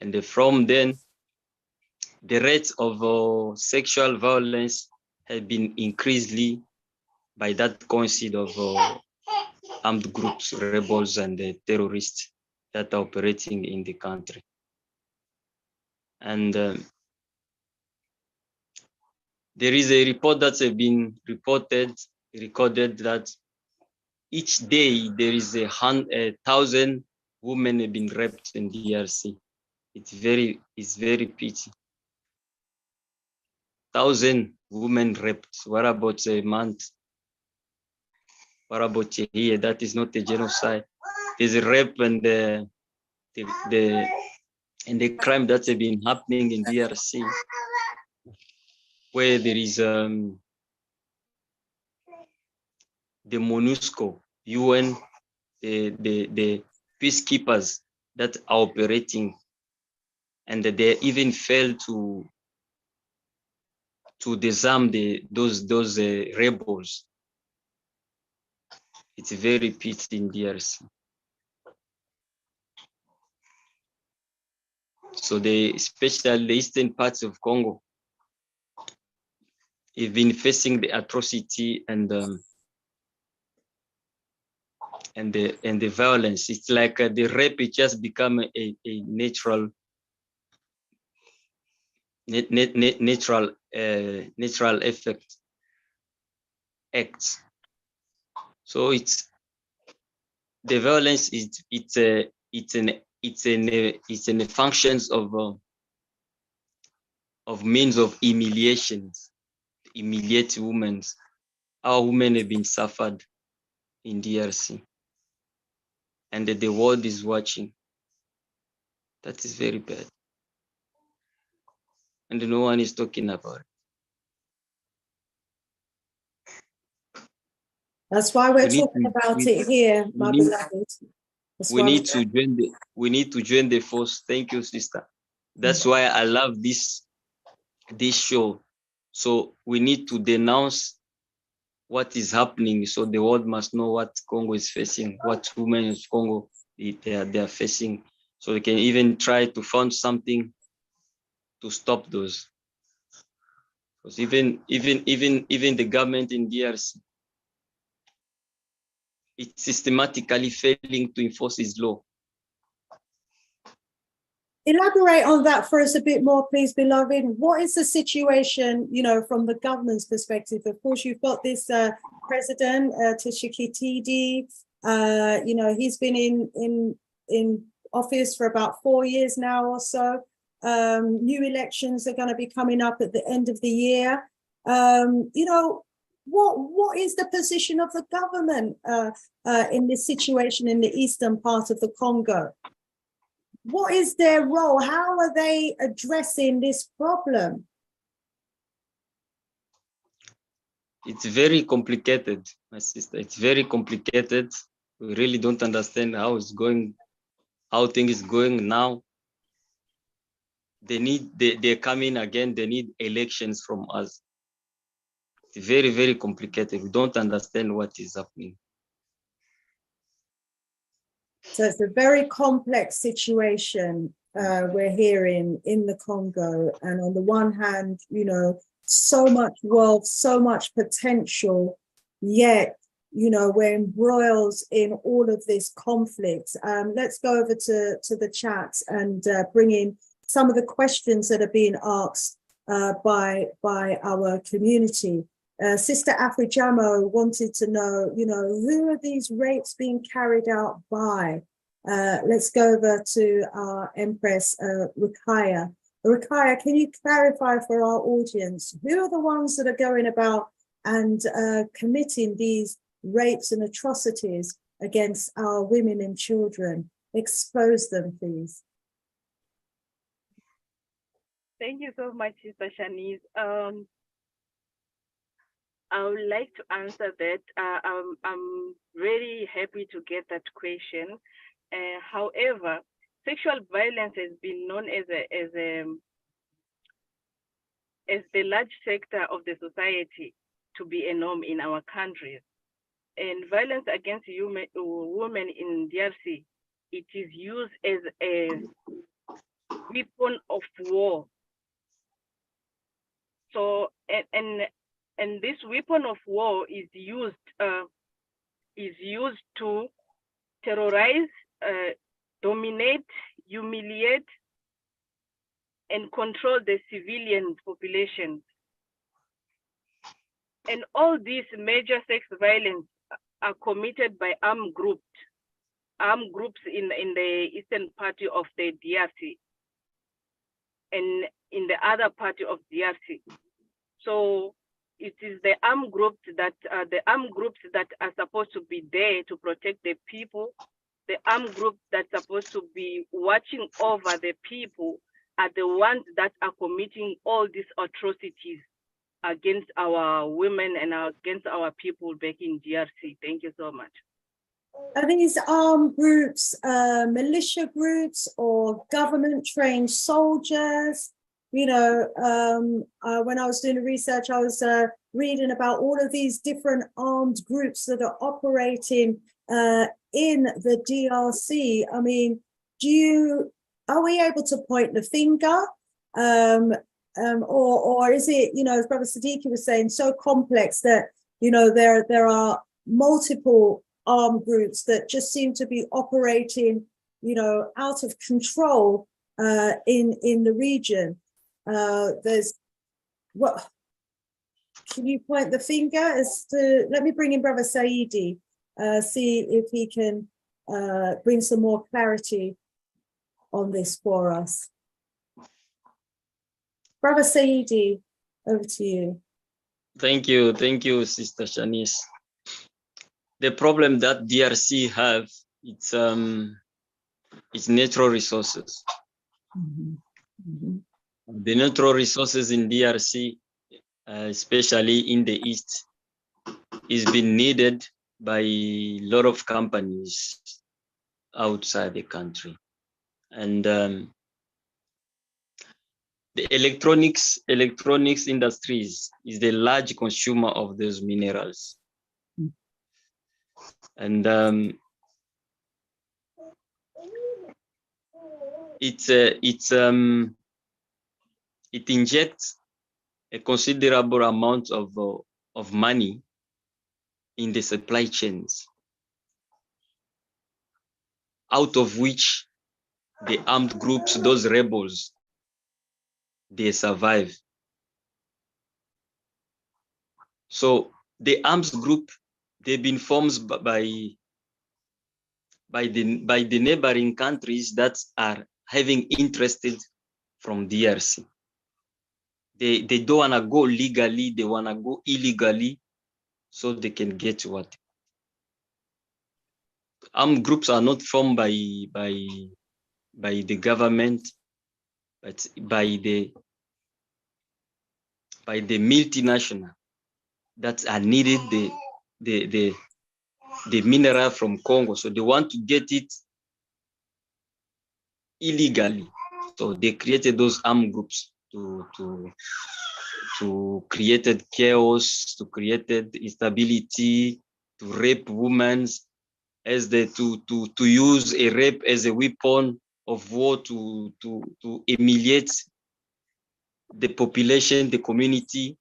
Speaker 2: And from then, the rates of sexual violence have been increasingly by that coincidence of armed groups, rebels, and terrorists that are operating in the country. And there is a report that's been recorded that each day there is 1,000 women have been raped in DRC. It's very pity. 1,000 women raped. What about a month? What about a year? That is not a genocide. There's a rape and the crime that's been happening in DRC, where there is the MONUSCO, UN, the peacekeepers that are operating, and they even failed to disarm those rebels. It's very pity in DRC. So especially the eastern parts of Congo, have been facing the atrocity and the violence. It's like the rape it just become a natural effect acts. So the violence it's in the functions of means of humiliations, humiliate women. Our women have been suffered in DRC, and the world is watching. That is very bad, and no one is talking about it.
Speaker 1: That's why we're talking about it here, my beloved.
Speaker 2: We need to join the force. Thank you, sister. That's why I love this show. So we need to denounce what is happening, so the world must know what Congo is facing, what women in Congo they are facing, so they can even try to find something to stop those. Because even the government in DRC, it's systematically failing to enforce its law.
Speaker 1: Elaborate on that for us a bit more, please, beloved. What is the situation, from the government's perspective? Of course, you've got this president, Tshisekedi. He's been in office for about 4 years now or so. New elections are going to be coming up at the end of the year. What is the position of the government in this situation in the eastern part of the Congo? What is their role? How are they addressing this problem?
Speaker 2: It's very complicated, my sister. It's very complicated. We really don't understand how things is going now. They're coming again. They need elections from us. It's very, very complicated. We don't understand what is happening.
Speaker 1: So it's a very complex situation we're hearing in the Congo. And on the one hand, so much wealth, so much potential, yet, you know, we're embroiled in all of this conflict. Let's go over to the chat and bring in some of the questions that are being asked by our community. Sister Afrijamo wanted to know, you know, who are these rapes being carried out by? Let's go over to our Empress Rukaya. Rukaya, can you clarify for our audience, who are the ones that are going about and committing these rapes and atrocities against our women and children? Expose them, please.
Speaker 3: Thank you so much, Sister Shanice. I would like to answer that. I'm very happy to get that question. However, sexual violence has been known as the large sector of the society to be a norm in our countries. And violence against women in DRC, it is used as a weapon of war. So, and this weapon of war is used to terrorize, dominate, humiliate, and control the civilian population. And all these major sex violence are committed by armed groups in the eastern part of the DRC and in the other part of DRC. So it is the armed groups that are supposed to be there to protect the people. The armed groups that are supposed to be watching over the people are the ones that are committing all these atrocities against our women and against our people back in DRC. Thank you so much.
Speaker 1: Are these armed groups militia groups or government trained soldiers? You know, when I was doing the research, I was reading about all of these different armed groups that are operating in the DRC. I mean, are we able to point the finger? Or is it, you know, as Brother Siddiqui was saying, so complex that, you know, there are multiple armed groups that just seem to be operating, you know, out of control in the region? Can you point the finger as to, let me bring in Brother Saidi, see if he can bring some more clarity on this for us. Brother Saidi, over to you.
Speaker 2: Thank you, Sister Shanice. The problem that DRC have, it's natural resources.
Speaker 1: Mm-hmm. Mm-hmm.
Speaker 2: The natural resources in DRC, especially in the east, is being needed by a lot of companies outside the country. And the electronics industries is the large consumer of those minerals. And it injects a considerable amount of money in the supply chains, out of which the armed groups, those rebels, they survive. So the arms group, they've been formed by the neighboring countries that are having interested from DRC. They don't want to go legally, they want to go illegally so they can get what. Armed groups are not formed by the government, but by the multinational that are needed the mineral from Congo. So they want to get it illegally. So they created those armed groups to create chaos, to create instability, to rape women, to use a rape as a weapon of war to humiliate the population, the community,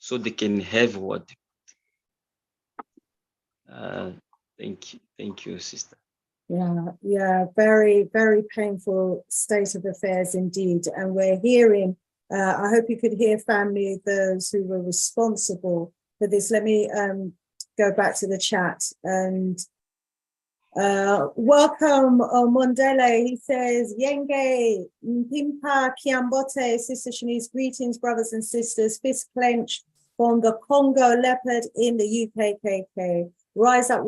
Speaker 2: so they can have what. Thank you, sister.
Speaker 1: Yeah, very, very painful state of affairs indeed. And we're hearing, I hope you could hear, family, those who were responsible for this. Let me go back to the chat. And welcome, Mondele. He says, Yenge, Mpimpa, Kiambote, Sister Shanice, greetings, brothers and sisters. Fist clenched from the Congo leopard in the UKKK. Rise up,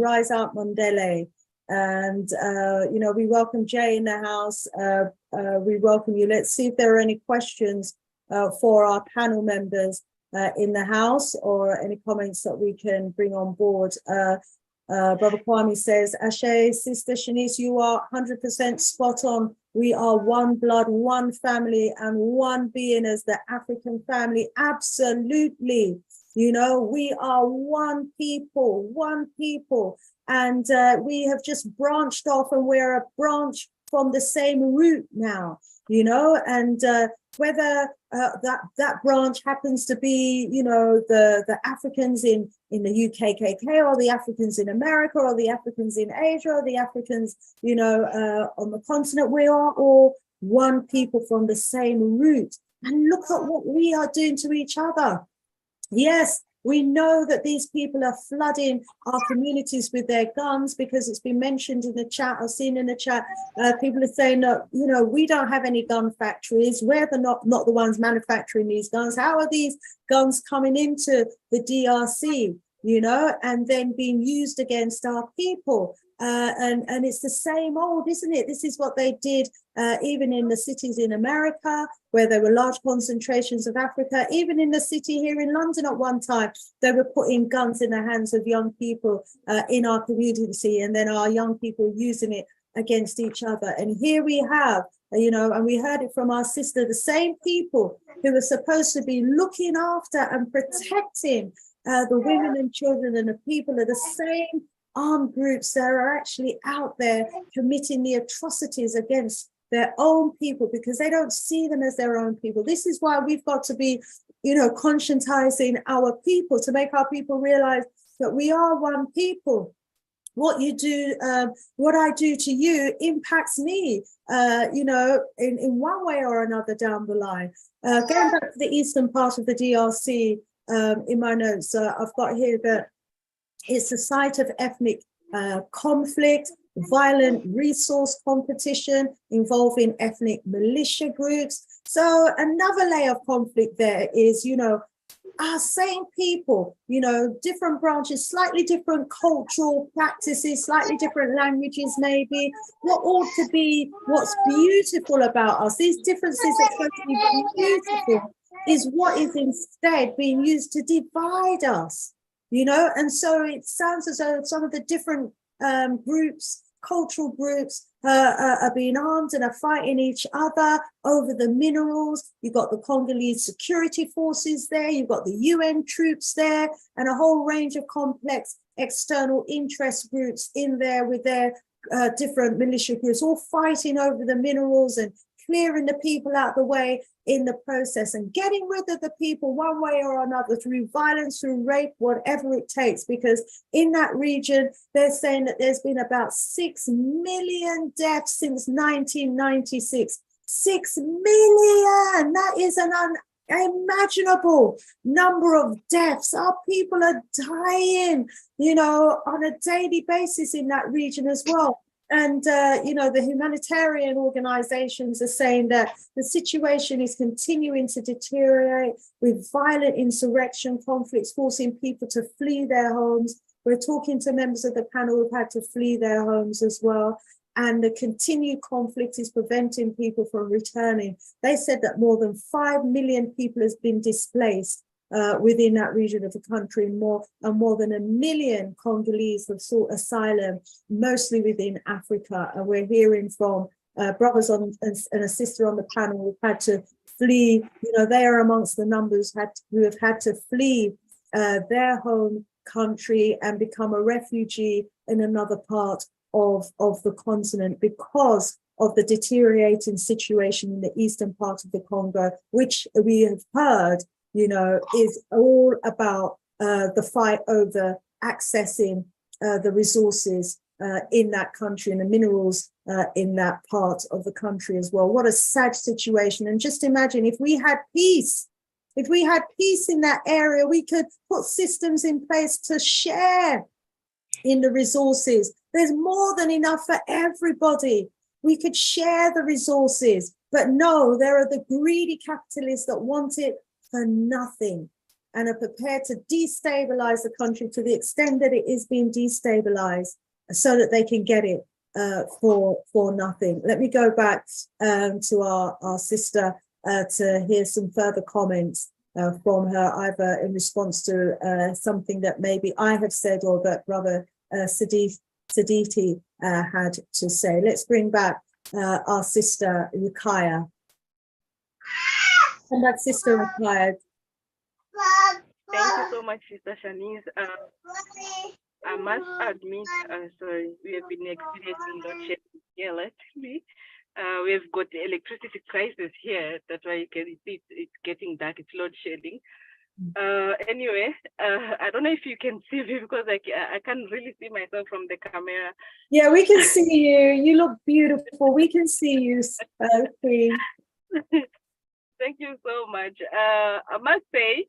Speaker 1: Mondele. And, we welcome Jay in the house. We welcome you. Let's see if there are any questions for our panel members in the house, or any comments that we can bring on board. Brother Kwame says, Ashe, Sister Shanice, you are 100% spot on. We are one blood, one family, and one being as the African family. Absolutely. We are one people. And we have just branched off, and we're a branch from the same root now, and whether that branch happens to be, the Africans in the UKKK, or the Africans in America, or the Africans in Asia, or the Africans, on the continent, we are all one people from the same root. And look at what we are doing to each other. Yes, we know that these people are flooding our communities with their guns, because it's been mentioned in the chat. I've seen in the chat, people are saying that, we don't have any gun factories. We're not the ones manufacturing these guns. How are these guns coming into the DRC, and then being used against our people? And it's the same old, isn't it? This is what they did even in the cities in America, where there were large concentrations of Africa. Even in the city here in London at one time, they were putting guns in the hands of young people in our community, and then our young people using it against each other. And here we have, and we heard it from our sister, the same people who are supposed to be looking after and protecting the women and children and the people, are the same armed groups that are actually out there committing the atrocities against their own people, because they don't see them as their own people. This is why we've got to be, conscientizing our people, to make our people realize that we are one people. What you do, what I do to you impacts me, in one way or another down the line. Going back to the eastern part of the DRC, in my notes, I've got here that it's a site of ethnic conflict, violent resource competition involving ethnic militia groups. So another layer of conflict there is, our same people, different branches, slightly different cultural practices, slightly different languages maybe. What ought to be what's beautiful about us, these differences are supposed to be beautiful, is what is instead being used to divide us. And so it sounds as though some of the different groups, cultural groups, are being armed and are fighting each other over the minerals. You've got the Congolese security forces there, you've got the UN troops there, and a whole range of complex external interest groups in there with their different militia groups, all fighting over the minerals and clearing the people out the way in the process, and getting rid of the people one way or another, through violence, through rape, whatever it takes. Because in that region, they're saying that there's been about 6 million deaths since 1996. 6 million! That is an unimaginable number of deaths. Our people are dying, on a daily basis in that region as well. And, the humanitarian organizations are saying that the situation is continuing to deteriorate, with violent insurrection conflicts forcing people to flee their homes. We're talking to members of the panel who've had to flee their homes as well. And the continued conflict is preventing people from returning. They said that more than 5 million people has been displaced within that region of the country, and more than 1 million Congolese have sought asylum, mostly within Africa. And we're hearing from brothers and a sister on the panel who've had to flee. They are amongst the numbers who have had to flee their home country and become a refugee in another part of the continent, because of the deteriorating situation in the eastern part of the Congo, which we have heard is all about the fight over accessing the resources in that country and the minerals in that part of the country as well. What a sad situation. And just imagine if we had peace. If we had peace in that area, we could put systems in place to share in the resources. There's more than enough for everybody. We could share the resources, but no, there are the greedy capitalists that want it for nothing and are prepared to destabilize the country to the extent that it is being destabilized so that they can get it for nothing. Let me go back to our sister to hear some further comments from her, either in response to something that maybe I have said or that Brother Saditi had to say. Let's bring back our sister Rukaya. And that sister Rukaya.
Speaker 3: Thank you so much, Sister Shanice. I must admit, sorry, we have been experiencing load shedding here lately. We've got the electricity crisis here. That's why you can see it's getting dark. It's load shedding. Anyway, I don't know if you can see me because I can't really see myself from the camera.
Speaker 1: Yeah, we can see you. You look beautiful. We can see you, Queen.
Speaker 3: Thank you so much. I must say,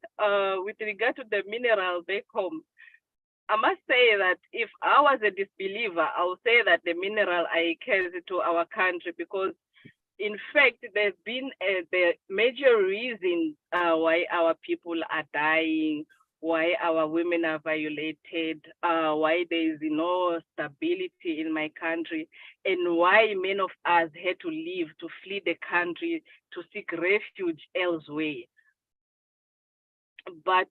Speaker 3: with regard to the mineral back home, I must say that if I was a disbeliever, I would say that the mineral are carried to our country because, in fact, there's been the major reason why our people are dying, why our women are violated, why there is no stability in my country, and why many of us had to leave, to flee the country, to seek refuge elsewhere. But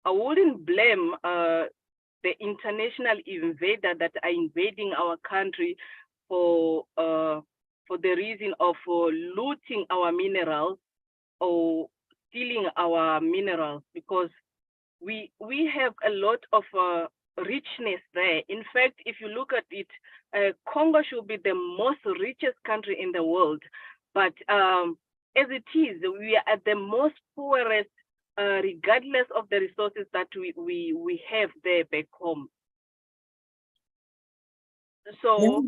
Speaker 3: I wouldn't blame the international invader that are invading our country for the reason of looting our minerals or stealing our minerals, because we have a lot of richness there. In fact, if you look at it, Congo should be the most richest country in the world, but as it is, we are at the most poorest, regardless of the resources that we have there back home. So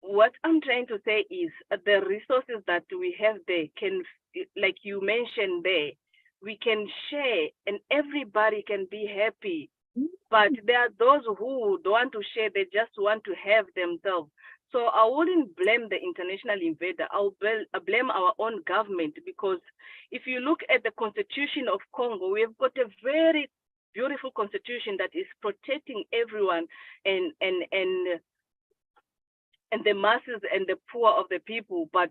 Speaker 3: what I'm trying to say is the resources that we have there can, like you mentioned there, we can share and everybody can be happy. But there are those who don't want to share, they just want to have themselves. So I wouldn't blame the international invader. I'll blame our own government, because if you look at the constitution of Congo, we've got a very beautiful constitution that is protecting everyone and the masses and the poor of the people. But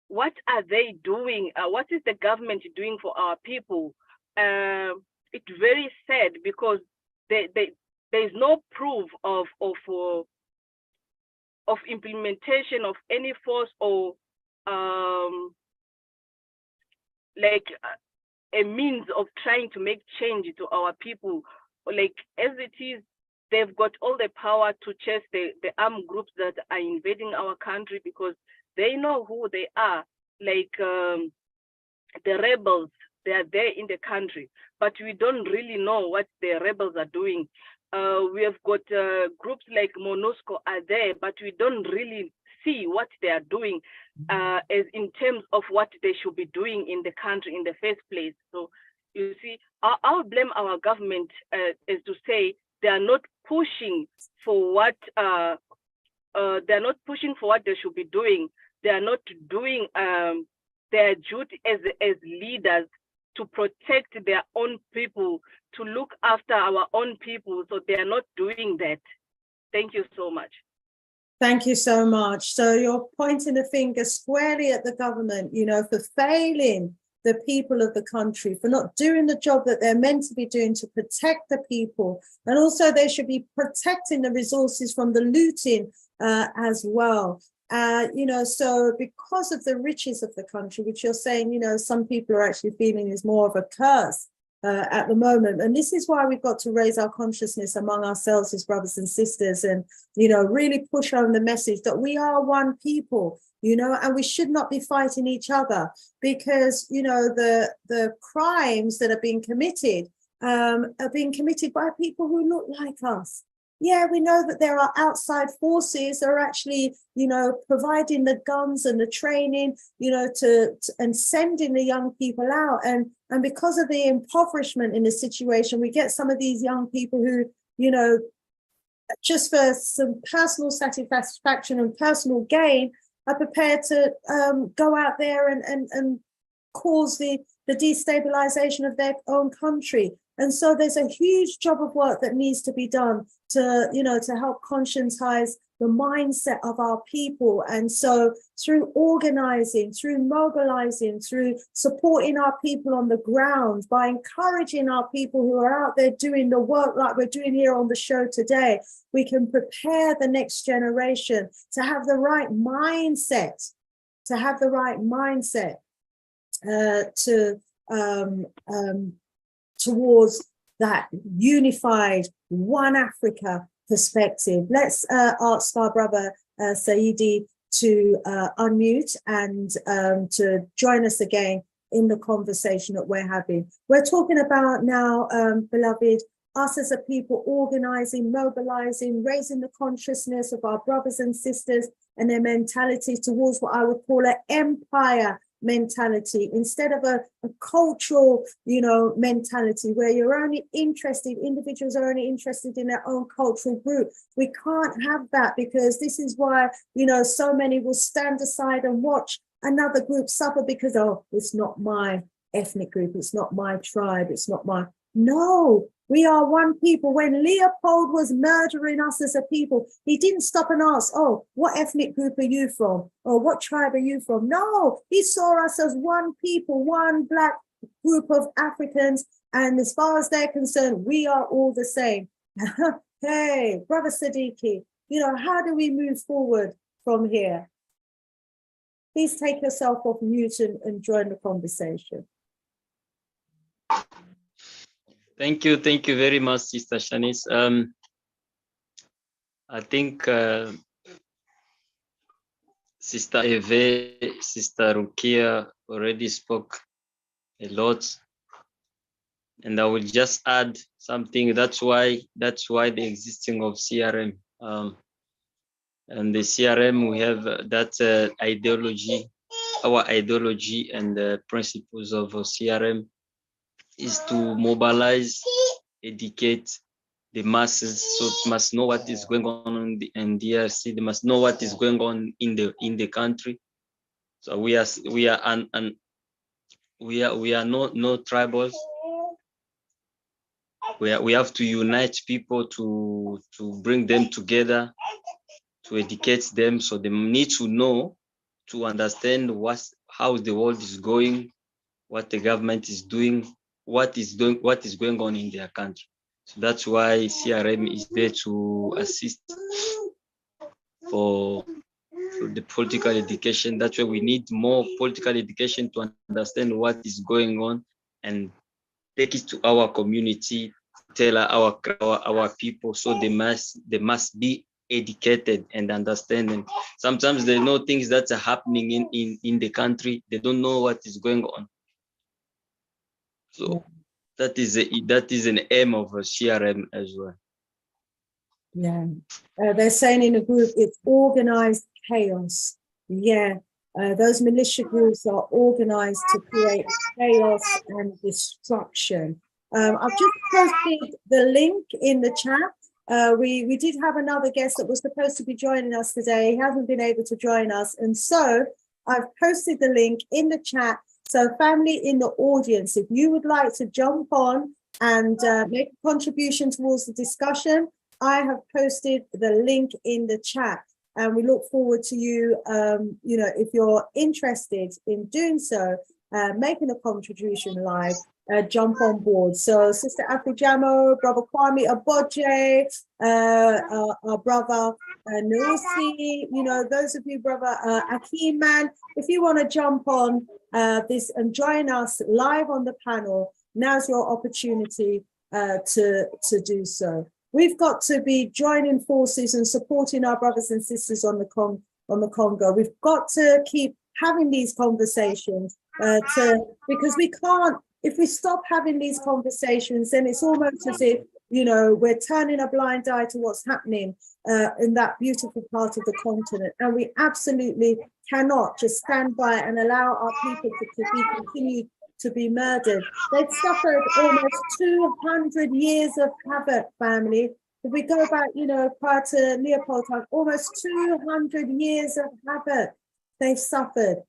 Speaker 3: what are they doing? What is the government doing for our people? It's very sad because there is no proof of implementation of any force or like a means of trying to make change to our people. Like as it is, they've got all the power to chase the armed groups that are invading our country because they know who they are. Like the rebels, they are there in the country, but we don't really know what the rebels are doing. We have got groups like MONUSCO are there, but we don't really see what they are doing as in terms of what they should be doing in the country in the first place. So you see, I'll blame our government as to say they are not pushing for what they should be doing. They are not doing their duty as leaders to protect their own people, to look after our own people. So they are not doing that. Thank you so much.
Speaker 1: Thank you so much. So you're pointing the finger squarely at the government, for failing the people of the country, for not doing the job that they're meant to be doing to protect the people. And also they should be protecting the resources from the looting as well. So because of the riches of the country, which you're saying, some people are actually feeling is more of a curse at the moment. And this is why we've got to raise our consciousness among ourselves as brothers and sisters, and, you know, really push home the message that we are one people, you know, and we should not be fighting each other, because, you know, the crimes that are being committed by people who look like us. Yeah, we know that there are outside forces that are actually, you know, providing the guns and the training, you know, and sending the young people out. And because of the impoverishment in the situation, we get some of these young people who, you know, just for some personal satisfaction and personal gain, are prepared to go out there and cause the destabilization of their own country. And so there's a huge job of work that needs to be done to, you know, to help conscientize the mindset of our people. And so through organizing, through mobilizing, through supporting our people on the ground, by encouraging our people who are out there doing the work like we're doing here on the show today, we can prepare the next generation to have the right mindset, towards that unified one Africa perspective. Let's ask our brother Saidi to unmute and to join us again in the conversation that we're having. We're talking about now, beloved, us as a people organizing, mobilizing, raising the consciousness of our brothers and sisters and their mentalities towards what I would call an empire mentality, instead of a cultural, you know, mentality where individuals are only interested in their own cultural group. We can't have that, because this is why, you know, so many will stand aside and watch another group suffer because, oh, it's not my ethnic group, it's not my tribe, it's not my... No, we are one people. When Leopold was murdering us as a people, he didn't stop and ask, oh, what ethnic group are you from? Or what tribe are you from? No, he saw us as one people, one black group of Africans. And as far as they're concerned, we are all the same. Hey, Brother Siddiqui, you know, how do we move forward from here? Please take yourself off mute and join the conversation.
Speaker 2: Thank you very much, Sister Shanice. I think Sister Eve, Sister Rukia already spoke a lot, and I will just add something. That's why the existing of CRM, and the CRM, we have that ideology. Our ideology and the principles of CRM is to mobilize, educate the masses, so it must know what is going on in DRC. They must know what is going on in the country. So we are no tribals. We have to unite people to bring them together, to educate them, so they need to know, to understand how the world is going, what the government is doing, what is going on in their country. So that's why CRM is there to assist for the political education. That's why we need more political education to understand what is going on and take it to our community, tell our people, so they must be educated and understanding. Sometimes they know things that are happening in the country. They don't know what is going on. So that is an aim of a CRM as well.
Speaker 1: Yeah, they're saying in a group, it's organized chaos. Yeah, those militia groups are organized to create chaos and destruction. I've just posted the link in the chat. We did have another guest that was supposed to be joining us today. He hasn't been able to join us. And so I've posted the link in the chat. So family in the audience, if you would like to jump on and make a contribution towards the discussion, I have posted the link in the chat, and we look forward to you, you know, if you're interested in doing so, making a contribution live, jump on board. So Sister Afujamo, Brother Kwame Aboje, our brother Nusi, you know, those of you, Brother Akeem, man, if you want to jump on this and join us live on the panel, now's your opportunity to do so. We've got to be joining forces and supporting our brothers and sisters on the Congo. We've got to keep having these conversations because we can't, if we stop having these conversations, then it's almost as if, you know, we're turning a blind eye to what's happening in that beautiful part of the continent. And we absolutely cannot just stand by and allow our people to be continued to be murdered. They've suffered almost 200 years of havoc, family. If we go back, you know, prior to Leopold time, almost 200 years of havoc they've suffered.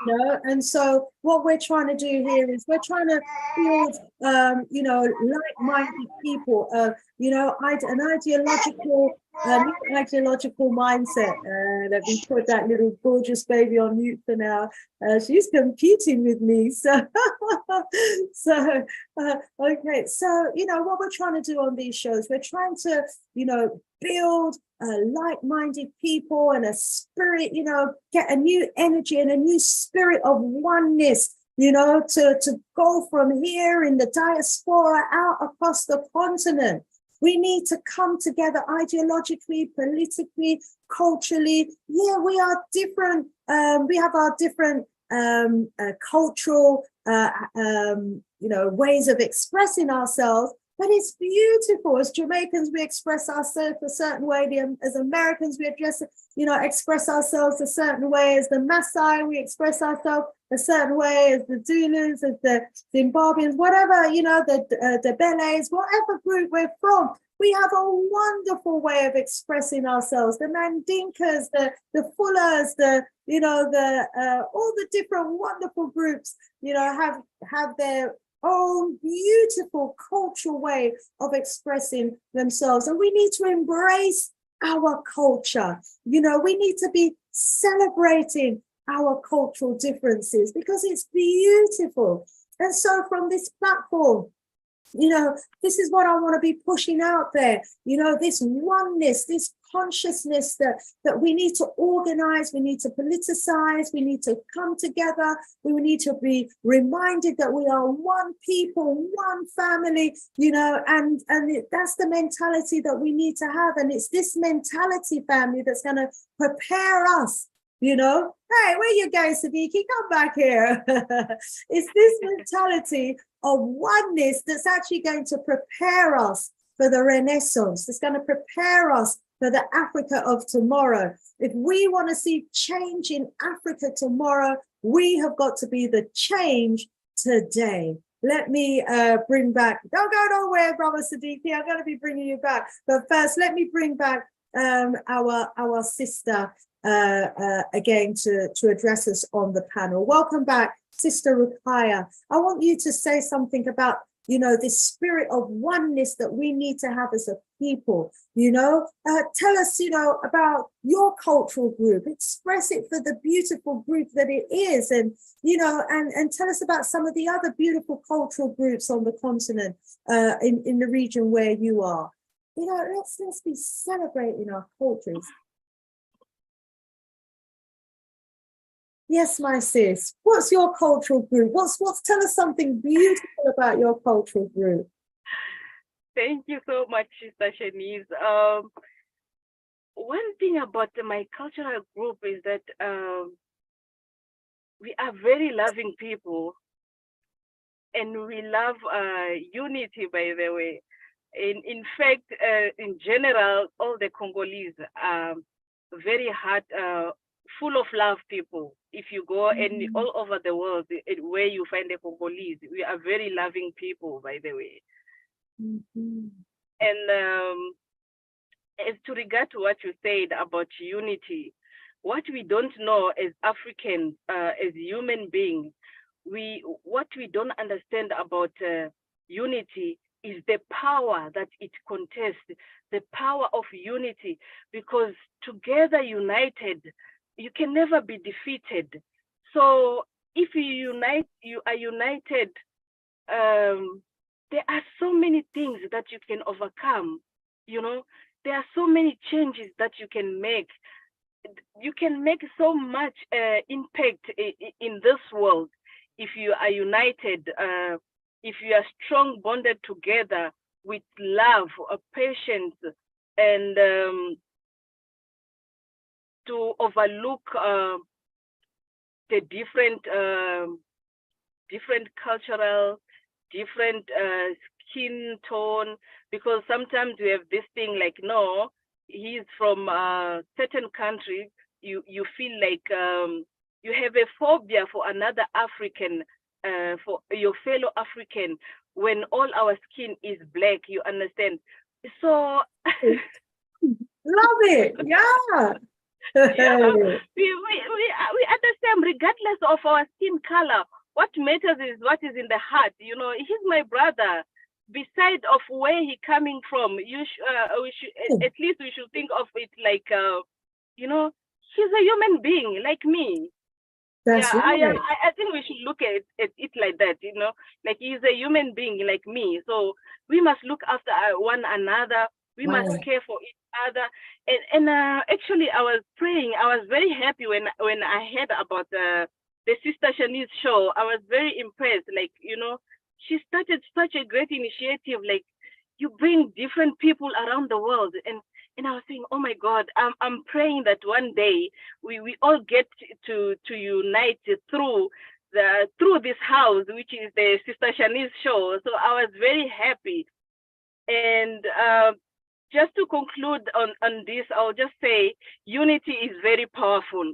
Speaker 1: You know, and so what we're trying to do here is we're trying to build, you know, like-minded people, you know, an ideological mindset. Let me put that little gorgeous baby on mute for now. She's competing with me. So, okay. So, you know, what we're trying to do on these shows, we're trying to, you know, build like-minded people and a spirit, you know, get a new energy and a new spirit of oneness, you know, to go from here in the diaspora out across the continent. We need to come together ideologically, politically, culturally. Yeah, we are different. We have our different cultural, you know, ways of expressing ourselves. But it's beautiful. As Jamaicans, we express ourselves a certain way. As Americans, we express ourselves a certain way. As the Maasai, we express ourselves a certain way. As the Zulus, as the Zimbabweans, whatever, you know, the Bele's, whatever group we're from, we have a wonderful way of expressing ourselves. The Mandinkas, the Fullers, you know, all the different wonderful groups, you know, have their own beautiful cultural way of expressing themselves. And we need to embrace our culture. You know, we need to be celebrating our cultural differences because it's beautiful. And so from this platform, you know, this is what I want to be pushing out there, you know, this oneness, this consciousness that we need to organize, we need to politicize, we need to come together, we need to be reminded that we are one people, one family, you know, and that's the mentality that we need to have. And it's this mentality, family, that's going to prepare us. You know, hey, where you going, Siddiqui? Come back here. It's this mentality of oneness that's actually going to prepare us for the Renaissance. That's going to prepare us for the Africa of tomorrow. If we want to see change in Africa tomorrow, we have got to be the change today. Let me bring back, don't go nowhere, Brother Siddiqui. I'm going to be bringing you back. But first, let me bring back our sister again to address us on the panel. Welcome back, Sister Ruqaiya. I want you to say something about, you know, this spirit of oneness that we need to have as a people. You know, tell us, you know, about your cultural group. Express it for the beautiful group that it is, and you know, and tell us about some of the other beautiful cultural groups on the continent, in the region where you are. You know, let's be celebrating our cultures. Yes, my sis. What's your cultural group? Tell us something beautiful about your cultural group.
Speaker 3: Thank you so much, Sister Shanice. One thing about my cultural group is that we are very loving people, and we love unity, by the way. In fact, in general, all the Congolese are very hard, full of love people. If you go and all over the world, where you find the Congolese, we are very loving people, by the way. And as to regard to what you said about unity, what we don't know as Africans, as human beings, what we don't understand about unity is the power that it contests, the power of unity, because together united, you can never be defeated. So if you are united, there are so many things that you can overcome. You know, there are so many changes that you can make. You can make so much impact in this world if you are united if you are strong bonded together with love, patience, and to overlook the different cultural, different skin tone, because sometimes we have this thing like, no, he's from a certain country, you feel like you have a phobia for another African, for your fellow African, when all our skin is black, you understand? So
Speaker 1: love it, yeah.
Speaker 3: yeah, we understand, regardless of our skin color, what matters is what is in the heart. You know, he's my brother. Beside of where he coming from, at least we should think of it like, you know, he's a human being like me.
Speaker 1: That's
Speaker 3: Yeah,
Speaker 1: right.
Speaker 3: I think we should look at it like that, you know, like he's a human being like me. So we must look after one another. We must care for each other. And actually, I was praying. I was very happy when I heard about the Sister Shanice's show. I was very impressed. Like, you know, she started such a great initiative. Like, you bring different people around the world, and I was saying, oh my God, I'm praying that one day we all get to unite through this house, which is the Sister Shanice show. So I was very happy. And just to conclude on this, I'll just say unity is very powerful.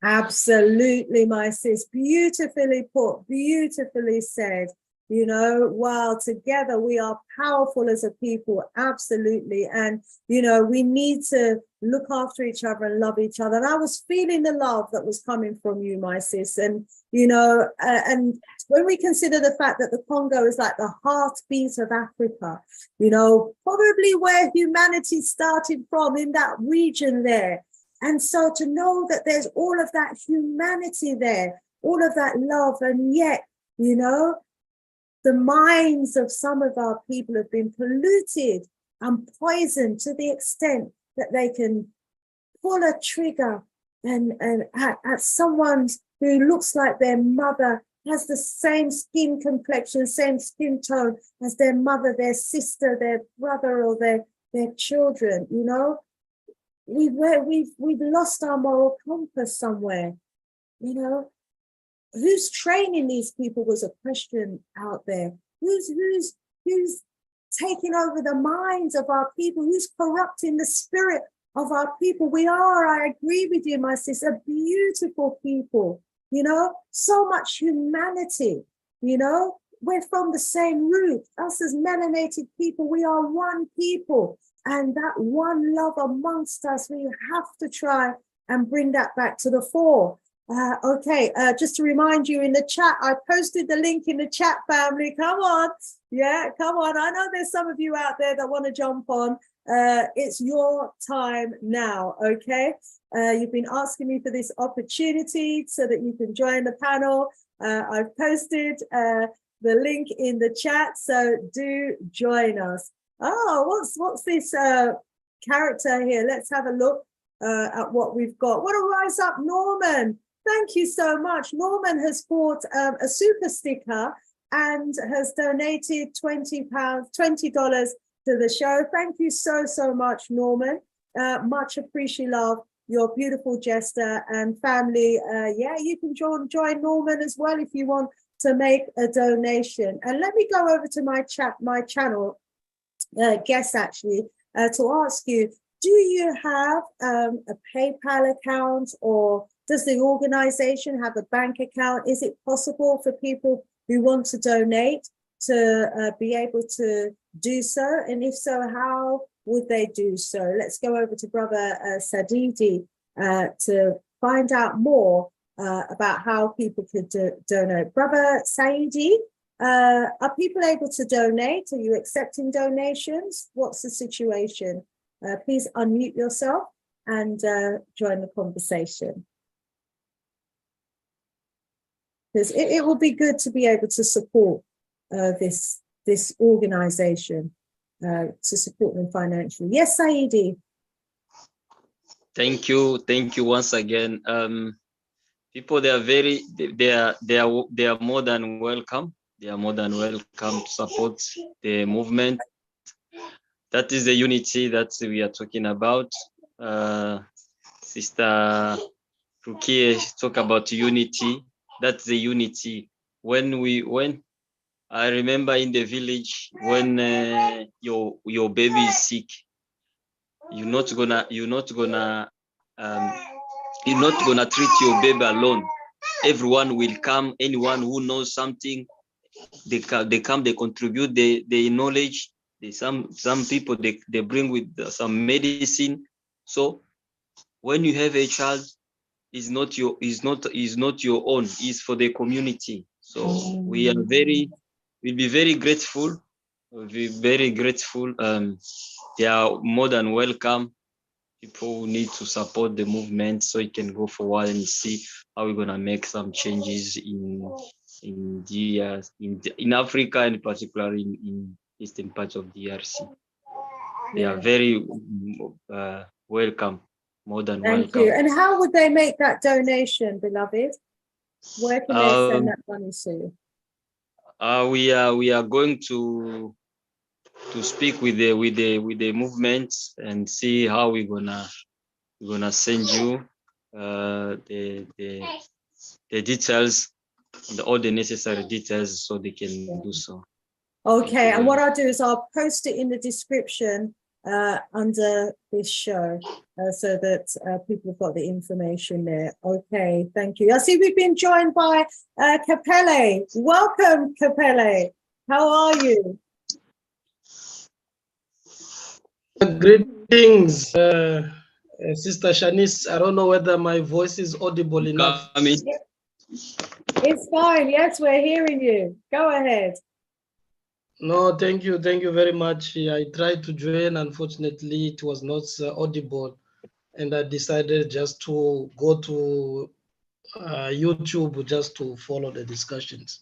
Speaker 1: Absolutely, my sis. Beautifully put, beautifully said. You know, while together we are powerful as a people, absolutely. And, you know, we need to look after each other and love each other. And I was feeling the love that was coming from you, my sis. And, you know, and when we consider the fact that the Congo is like the heartbeat of Africa, you know, probably where humanity started from, in that region there. And so to know that there's all of that humanity there, all of that love, and yet, you know, the minds of some of our people have been polluted and poisoned to the extent that they can pull a trigger and at someone who looks like their mother, has the same skin complexion, same skin tone as their mother, their sister, their brother, or their children. You know, we've lost our moral compass somewhere. You know, who's training these people was a question out there. Who's taking over the minds of our people? Who's corrupting the spirit of our people? We are, I agree with you, my sister, beautiful people, you know, so much humanity, you know, we're from the same root. Us as melanated people, we are one people. And that one love amongst us, we have to try and bring that back to the fore. Okay, just to remind you, in the chat, I posted the link in the chat, family. Come on. Yeah, come on. I know there's some of you out there that want to jump on. It's your time now, okay? You've been asking me for this opportunity so that you can join the panel. I've posted the link in the chat, so do join us. Oh, what's this character here? Let's have a look at what we've got. What a rise up, Norman. Thank you so much. Norman has bought a super sticker and has donated $20 to the show. Thank you so much, Norman. Much appreciate love, your beautiful jester and family. Yeah, you can join Norman as well if you want to make a donation. And let me go over to my channel guest actually to ask you, do you have a PayPal account, or does the organization have a bank account? Is it possible for people who want to donate to be able to do so? And if so, how would they do so? Let's go over to Brother Sadidi to find out more about how people could donate. Brother Saidi, are people able to donate? Are you accepting donations? What's the situation? Please unmute yourself and join the conversation. Because it will be good to be able to support this organization, to support them financially. Yes, Saidi.
Speaker 2: Thank you once again. people, they are very, they are more than welcome. They are more than welcome to support the movement. That is the unity that we are talking about. Sister Rukia talk about unity. That's the unity. When I remember in the village, when your baby is sick, you're not gonna treat your baby alone. Everyone will come. Anyone who knows something, they come, they contribute the knowledge. Some people they bring with some medicine. So when you have a child, is not your own, is for the community. So we'll be very grateful. We'll be very grateful. They are more than welcome. People need to support the movement so it can go forward and see how we're gonna make some changes in Africa, and particularly in eastern parts of the DRC. They are very welcome, more than welcome.
Speaker 1: Thank you. And how would they make that donation, beloved? Where can they send that money to?
Speaker 2: We are going to speak with the movement and see how we're gonna send you the details, all the necessary details, so they can do so.
Speaker 1: Okay, and what I'll do is I'll post it in the description under this show so that people have got the information there. Okay, thank you. I see we've been joined by Capelle. Welcome, Capelle. How are you?
Speaker 4: Greetings, Sister Shanice. I don't know whether my voice is audible enough.
Speaker 1: It's fine. Yes, we're hearing you. Go ahead.
Speaker 4: No, thank you very much. I tried to join, unfortunately it was not audible, and I decided just to go to YouTube just to follow the discussions.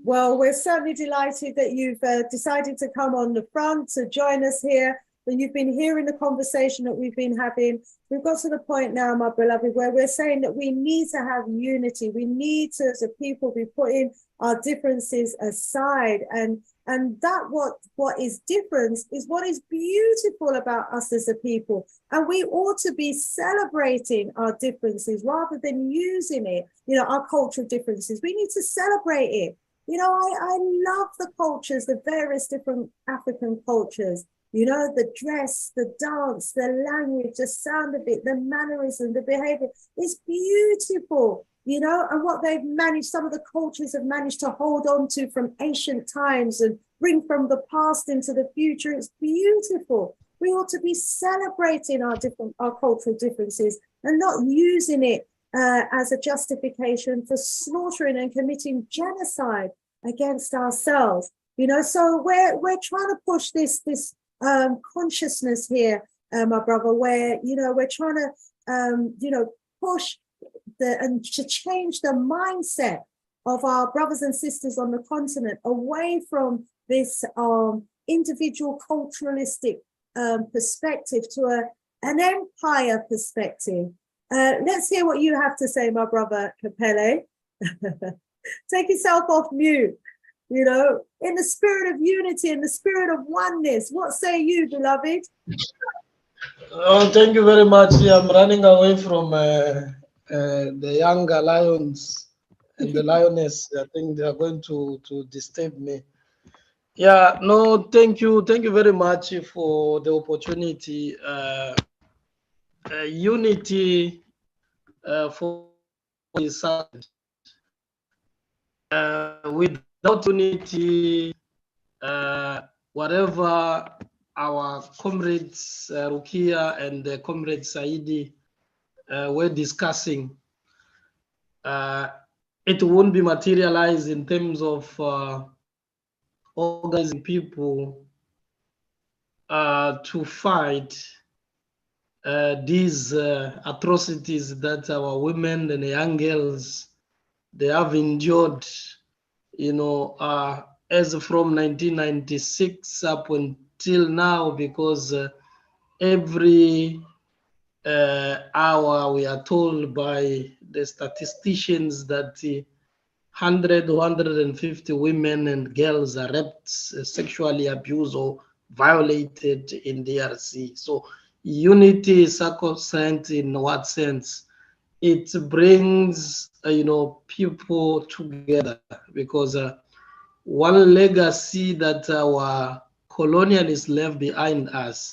Speaker 1: Well, we're certainly delighted that you've decided to come on the front to join us here, that you've been hearing the conversation that we've been having. We've got to the point now, my beloved, where we're saying that we need to have unity. We need to, as a people, be putting our differences aside. And that what is different is what is beautiful about us as a people. And we ought to be celebrating our differences rather than using it, our cultural differences. We need to celebrate it. I love the cultures, the various different African cultures, the dress, the dance, the language, the sound of it, the mannerism, the behavior. It's beautiful, and what they've managed, some of the cultures have managed to hold on to from ancient times and bring from the past into the future. It's beautiful. We ought to be celebrating our cultural differences and not using it as a justification for slaughtering and committing genocide against ourselves. So we're trying to push this consciousness here, my brother, where we're trying to push and to change the mindset of our brothers and sisters on the continent away from this individual culturalistic perspective to an empire perspective. Let's hear what you have to say, my brother Capelle. Take yourself off mute. In the spirit of unity, in the spirit of oneness, what say you, beloved?
Speaker 4: Oh, thank you very much. I'm running away from the younger lions and the lioness. I think they are going to disturb me. Yeah, no, thank you very much for the opportunity. Unity for is without unity, whatever our comrades Rukia and comrade Saidi were discussing, it won't be materialized in terms of organizing people to fight these atrocities that our women and young girls they have endured, as from 1996 up until now, because every we are told by the statisticians that 150 women and girls are raped, sexually abused, or violated in DRC. So unity is sacrosanct in what sense? It brings people together, because one legacy that our colonialists left behind us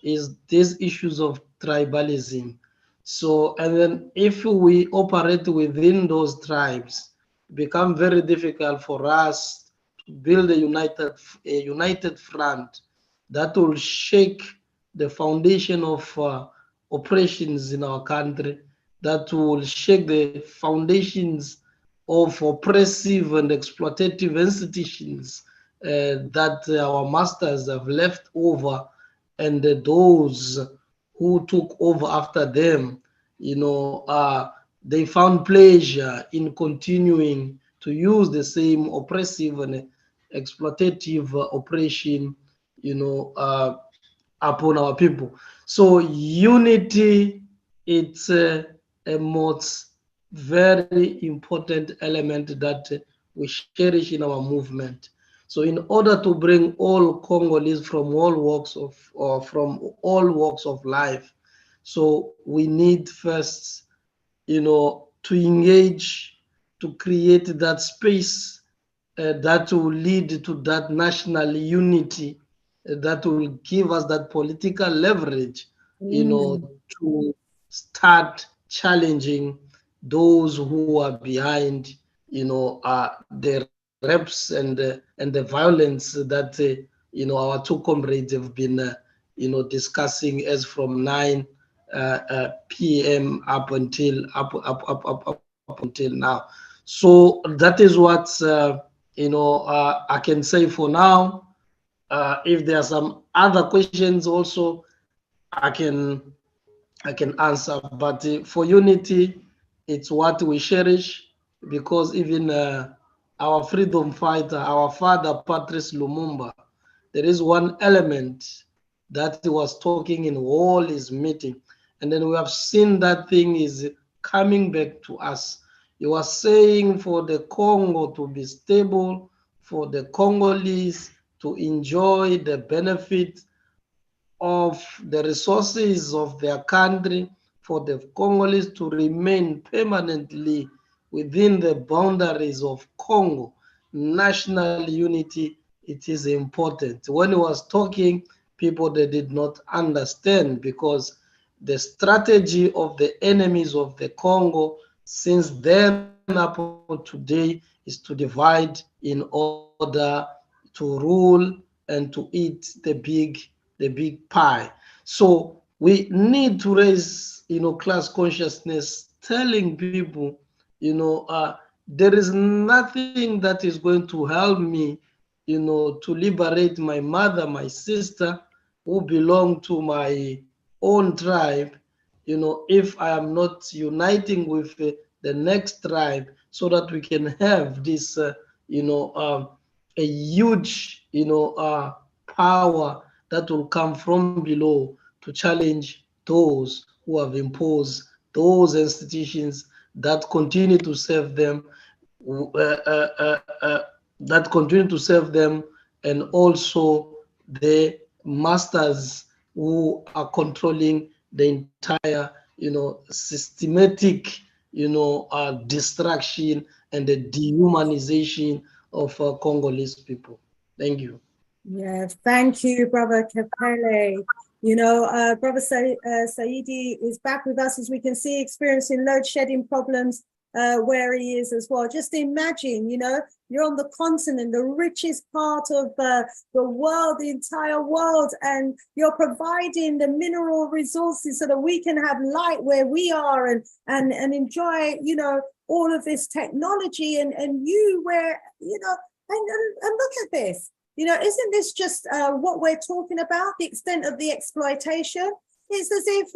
Speaker 4: is these issues of tribalism. So, and then if we operate within those tribes, it becomes very difficult for us to build a united front that will shake the foundation of oppressions in our country, that will shake the foundations of oppressive and exploitative institutions that our masters have left over, and those who took over after them, they found pleasure in continuing to use the same oppressive and exploitative oppression, upon our people. So unity, it's a most very important element that we cherish in our movement. So in order to bring all Congolese from all walks of life, so we need first, to engage, to create that space that will lead to that national unity, that will give us that political leverage, to start challenging those who are behind, the reps and the violence that our two comrades have been, discussing as from 9 p.m. up until now. So that is what I can say for now. If there are some other questions also, I can answer. But for unity, it's what we cherish, because even our freedom fighter, our father Patrice Lumumba, there is one element that he was talking in all his meeting, and then we have seen that thing is coming back to us. He was saying for the Congo to be stable, for the Congolese to enjoy the benefit of the resources of their country, for the Congolese to remain permanently within the boundaries of Congo. National unity, it is important. When he was talking, people, they did not understand, because the strategy of the enemies of the Congo since then up to today is to divide in order to rule and to eat the big pie. So we need to raise, class consciousness, telling people, there is nothing that is going to help me, to liberate my mother, my sister, who belong to my own tribe, if I am not uniting with the next tribe, so that we can have this, a huge, power that will come from below to challenge those who have imposed those institutions that continue to serve them, and also the masters who are controlling the entire, systematic, destruction and the dehumanization of Congolese people. Thank you.
Speaker 1: Yeah, thank you, Brother Kapele. Brother Saidi is back with us, as we can see, experiencing load shedding problems where he is as well. Just imagine, you're on the continent, the richest part of the world, the entire world, and you're providing the mineral resources so that we can have light where we are and enjoy, all of this technology, and you where, and look at this. Isn't this just what we're talking about, the extent of the exploitation? It's as if,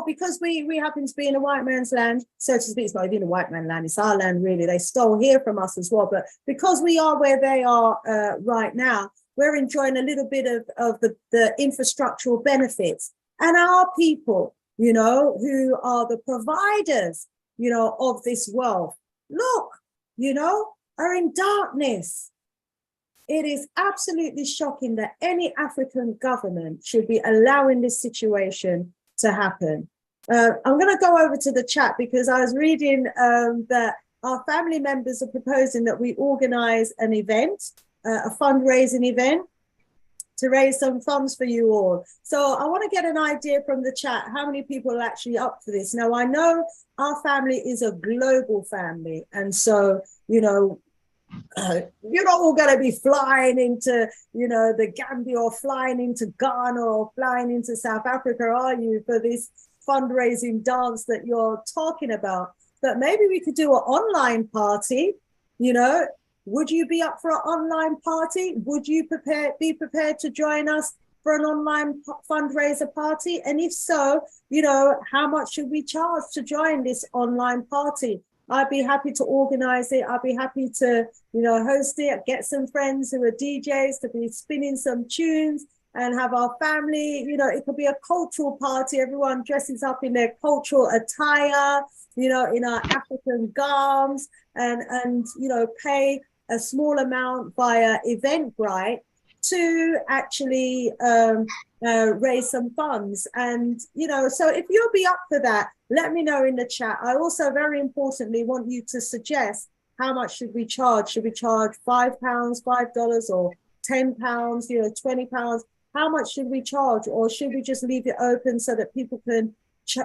Speaker 1: because we happen to be in a white man's land, so to speak. It's not even a white man's land, it's our land, really. They stole here from us as well. But because we are where they are right now, we're enjoying a little bit of the infrastructural benefits. And our people, you know, who are the providers, you know, of this wealth, look, you know, are in darkness. It is absolutely shocking that any African government should be allowing this situation to happen. I'm going to go over to the chat because I was reading that our family members are proposing that we organize an event, a fundraising event, to raise some funds for you all. So I want to get an idea from the chat how many people are actually up for this. Now, I know our family is a global family, and so, you know, you're not all going to be flying into, you know, the Gambia or flying into Ghana or flying into South Africa, are you, for this fundraising dance that you're talking about? But maybe we could do an online party, you know. Would you be up for an online party? Would you be prepared to join us for an online fundraiser party? And if so, you know, how much should we charge to join this online party? I'd be happy to organize it. I'd be happy to, you know, host it, get some friends who are DJs to be spinning some tunes and have our family, you know, it could be a cultural party. Everyone dresses up in their cultural attire, you know, in our African garbs, and you know, pay a small amount via Eventbrite to actually raise some funds. And, you know, so if you'll be up for that, let me know in the chat. I also, very importantly, want you to suggest how much should we charge? Should we charge £5, $5, or £10, you know, £20? How much should we charge? Or should we just leave it open so that people can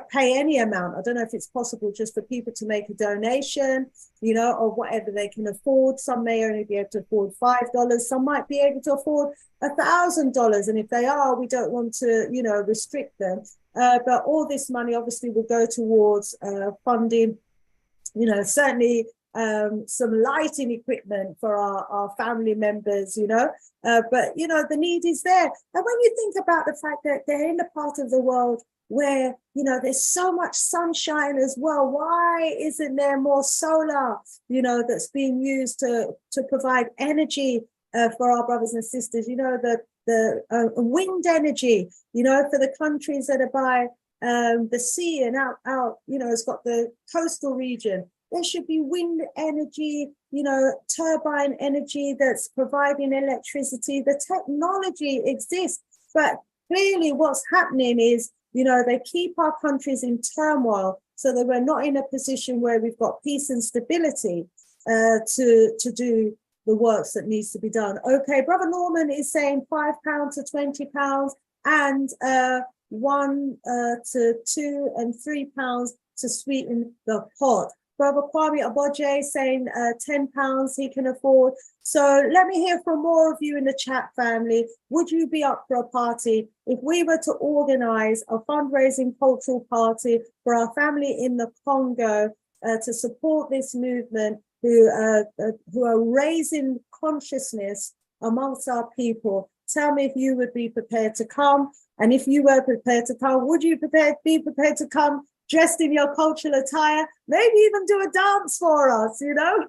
Speaker 1: pay any amount? I don't know if it's possible just for people to make a donation, you know, or whatever they can afford. Some may only be able to afford $5. Some might be able to afford $1,000. And if they are, we don't want to, you know, restrict them. But all this money obviously will go towards funding, you know, certainly some lighting equipment for our family members, you know, but, you know, the need is there. And when you think about the fact that they're in the part of the world where, you know, there's so much sunshine as well, why isn't there more solar, you know, that's being used to provide energy for our brothers and sisters, you know, the wind energy, you know, for the countries that are by the sea and out, you know, it's got the coastal region. There should be wind energy, you know, turbine energy that's providing electricity. The technology exists, but clearly what's happening is, you know, they keep our countries in turmoil so that we're not in a position where we've got peace and stability to do the works that needs to be done. Okay, Brother Norman is saying £5 to £20 and £1 to £2 and £3 to sweeten the pot. Brother Kwame Aboje saying £10 he can afford. So let me hear from more of you in the chat, family. Would you be up for a party if we were to organize a fundraising cultural party for our family in the Congo to support this movement who are raising consciousness amongst our people? Tell me if you would be prepared to come. And if you were prepared to come, would you be prepared to come dressed in your cultural attire, maybe even do a dance for us, you know?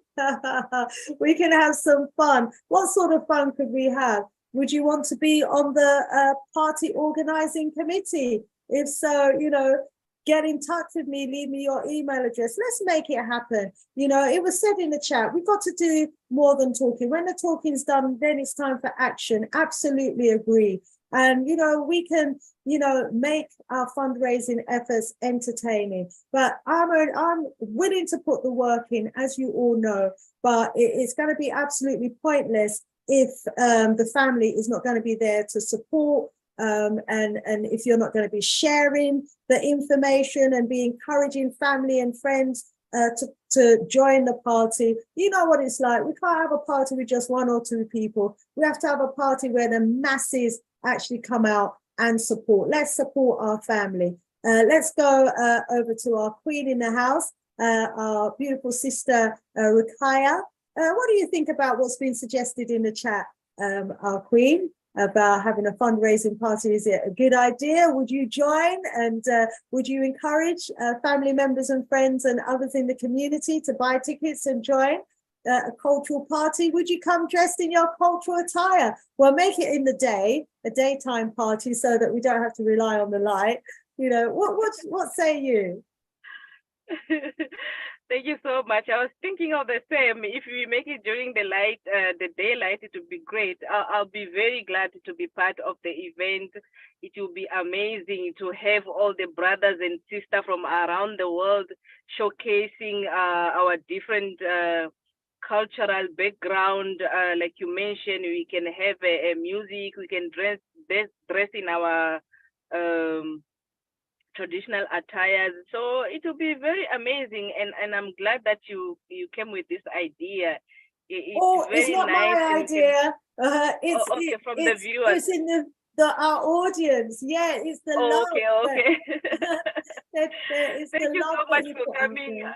Speaker 1: We can have some fun. What sort of fun could we have? Would you want to be on the party organizing committee? If so, you know, get in touch with me, leave me your email address. Let's make it happen. You know, it was said in the chat, we've got to do more than talking. When the talking's done, then it's time for action. Absolutely agree. And, you know, we can, you know, make our fundraising efforts entertaining. But I'm willing to put the work in, as you all know, but it's going to be absolutely pointless if the family is not going to be there to support, and if you're not going to be sharing the information and be encouraging family and friends to join the party. You know what it's like. We can't have a party with just one or two people. We have to have a party where the masses actually come out and support. Let's support our family. Let's go over to our queen in the house, our beautiful sister, Ruqayya. What do you think about what's been suggested in the chat, our queen, about having a fundraising party? Is it a good idea? Would you join? And would you encourage family members and friends and others in the community to buy tickets and join a cultural party? Would you come dressed in your cultural attire? Well, make it in the day, a daytime party, so that we don't have to rely on the light. You know, what say you?
Speaker 3: Thank you so much. I was thinking of the same. If we make it during the daylight, it would be great. I'll be very glad to be part of the event. It will be amazing to have all the brothers and sisters from around the world showcasing our different cultural background. Like you mentioned, we can have a music. We can dress in our traditional attires. So it will be very amazing, and I'm glad that you came with this idea.
Speaker 1: It's not
Speaker 3: nice,
Speaker 1: my idea.
Speaker 3: from the viewers.
Speaker 1: It's in our audience. Yeah, it's the love.
Speaker 3: Okay.
Speaker 1: It's
Speaker 3: Thank
Speaker 1: the
Speaker 3: you
Speaker 1: love
Speaker 3: so much for coming.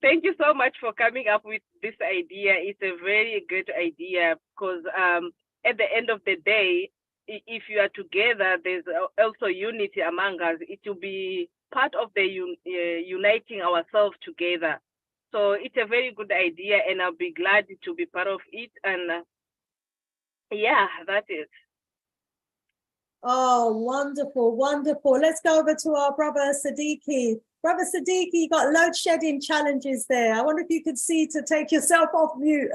Speaker 3: Thank you so much for coming up with this idea. It's a very good idea because at the end of the day, if you are together, there's also unity among us. It will be part of the uniting ourselves together. So it's a very good idea, and I'll be glad to be part of it. And yeah, that's it.
Speaker 1: Oh, wonderful, wonderful. Let's go over to our brother Siddiqui. Brother Siddiqui, you got load shedding challenges there. I wonder if you could see to take yourself off mute.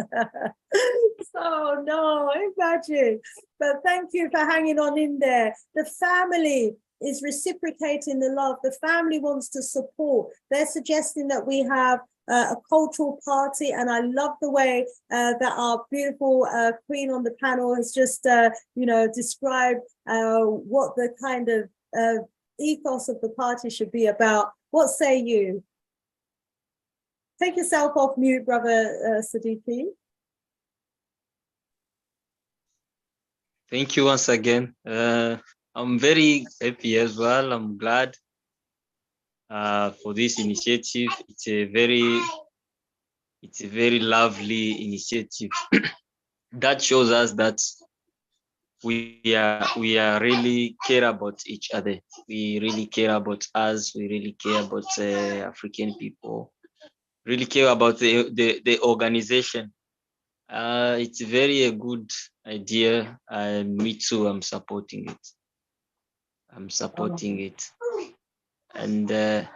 Speaker 1: So no, imagine. But thank you for hanging on in there. The family is reciprocating the love. The family wants to support. They're suggesting that we have a cultural party, and I love the way that our beautiful queen on the panel has just, described what the kind of ethos of the party should be about. What say you? Take yourself off mute, brother Siddiqui.
Speaker 2: Thank you once again. I'm very happy as well. I'm glad for this initiative. It's a very lovely initiative that shows us that we are really care about each other. We really care about us. We really care about African people. Really care about the organization. It's a good idea. Me too. I'm supporting it. And I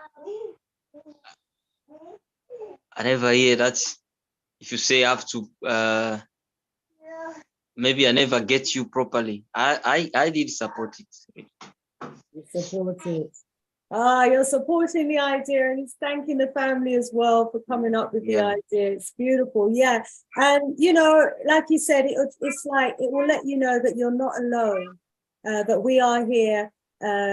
Speaker 2: never hear that. If you say I have to, maybe I never get you properly. I did support it.
Speaker 1: You support it. You're supporting the idea, and it's thanking the family as well for coming up with the idea. It's beautiful. Yeah. And, like you said, it's like it will let you know that you're not alone, that we are here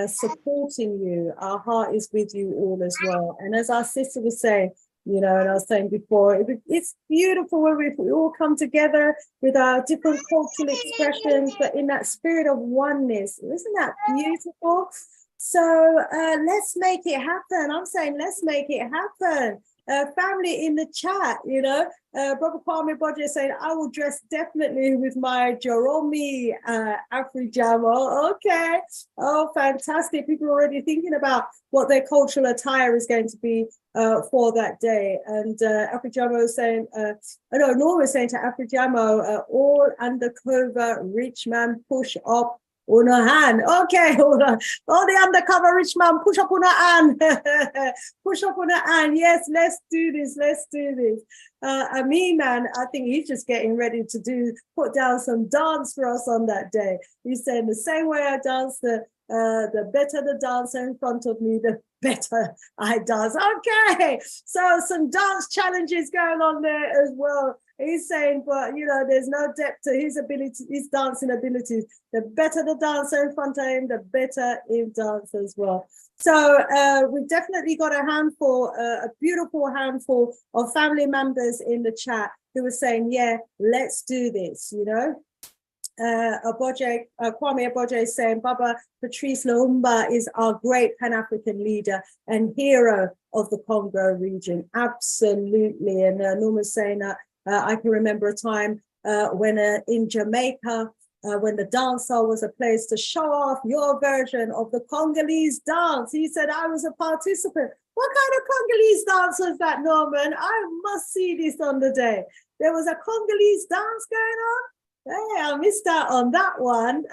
Speaker 1: supporting you. Our heart is with you all as well. And as our sister was saying, and I was saying before, it's beautiful when we all come together with our different cultural expressions, but in that spirit of oneness. Isn't that beautiful? So let's make it happen. I'm saying let's make it happen. Family in the chat, Brother Kwame Bodje saying, I will dress definitely with my Joromi Afrijamo. Okay. Oh, fantastic. People are already thinking about what their cultural attire is going to be for that day. And Afrijamo is saying, Norma is saying to Afrijamo, all undercover rich man push up on a hand. Okay, all the undercover rich man, push up on a hand. Push up on a hand. Yes, let's do this. Amin, man, I think he's just getting ready to put down some dance for us on that day. He's saying the same way I dance, the better the dancer in front of me, the better I dance. Okay, so some dance challenges going on there as well. He's saying, but there's no depth to his ability, his dancing abilities. The better the dancer in front of him, the better he dances as well. So we've definitely got a beautiful handful of family members in the chat who were saying, yeah, let's do this, Kwame Abodje is saying, Baba Patrice Lumumba is our great Pan-African leader and hero of the Congo region. Absolutely. And Norma's saying that I can remember a time when in Jamaica, when the dance hall was a place to show off your version of the Congolese dance. He said, I was a participant. What kind of Congolese dance was that, Norman? I must see this on the day. There was a Congolese dance going on? Hey, I missed out on that one.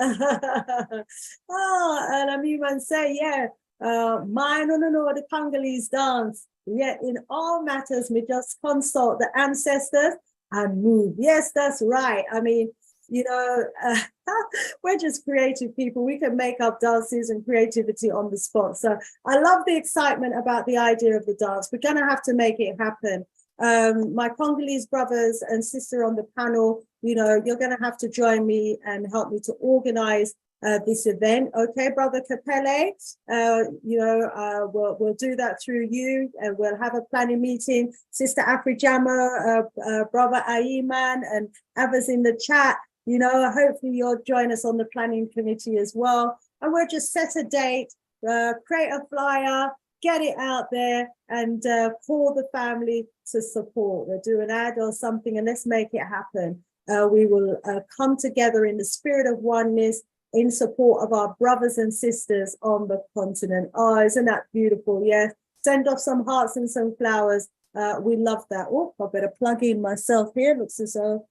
Speaker 1: Oh, and I'm even say, yeah, mine no the Congolese dance. Yet in all matters, we just consult the ancestors and move. Yes, that's right. I mean, you know, we're just creative people. We can make up dances and creativity on the spot. So I love the excitement about the idea of the dance. We're going to have to make it happen. My Congolese brothers and sister on the panel, you know, you're going to have to join me and help me to organize this event. Okay, Brother Capelle, we'll do that through you, and we'll have a planning meeting. Sister Afrijama, Brother Aiman, and others in the chat, you know, hopefully you'll join us on the planning committee as well. And we'll just set a date, create a flyer, get it out there, and call the family to support. We'll do an ad or something, and let's make it happen. We will come together in the spirit of oneness in support of our brothers and sisters on the continent. Oh, isn't that beautiful? Yes. Send off some hearts and some flowers. We love that. Oh, I better plug in myself here. Looks as though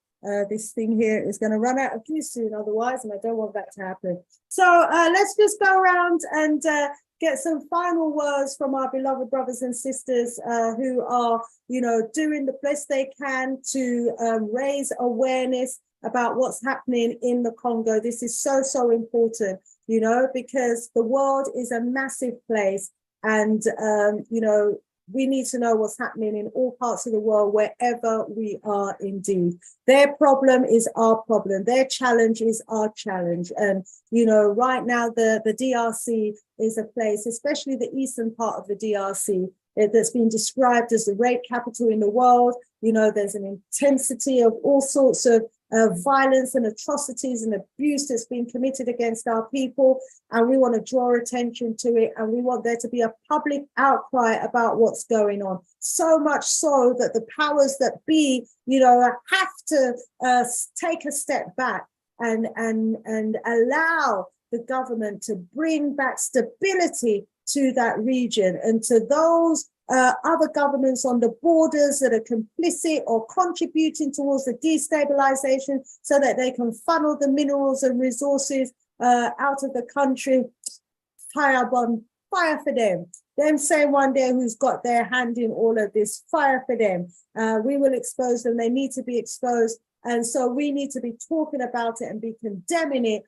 Speaker 1: this thing here is going to run out of juice soon otherwise, and I don't want that to happen. So let's just go around and get some final words from our beloved brothers and sisters who are, you know, doing the best they can to raise awareness about what's happening in the Congo. This is so, so important, you know, because the world is a massive place, and, you know, we need to know what's happening in all parts of the world, wherever we are indeed. Their problem is our problem. Their challenge is our challenge. And, you know, right now, the DRC is a place, especially the eastern part of the DRC, that's been described as the rape capital in the world. You know, there's an intensity of all sorts of violence and atrocities and abuse that's been committed against our people, and we want to draw attention to it, and we want there to be a public outcry about what's going on, so much so that the powers that be, you know, have to take a step back and allow the government to bring back stability to that region, and to those other governments on the borders that are complicit or contributing towards the destabilization so that they can funnel the minerals and resources out of the country. Fire for them. Them saying one day who's got their hand in all of this, fire for them. We will expose them. They need to be exposed. And so we need to be talking about it and be condemning it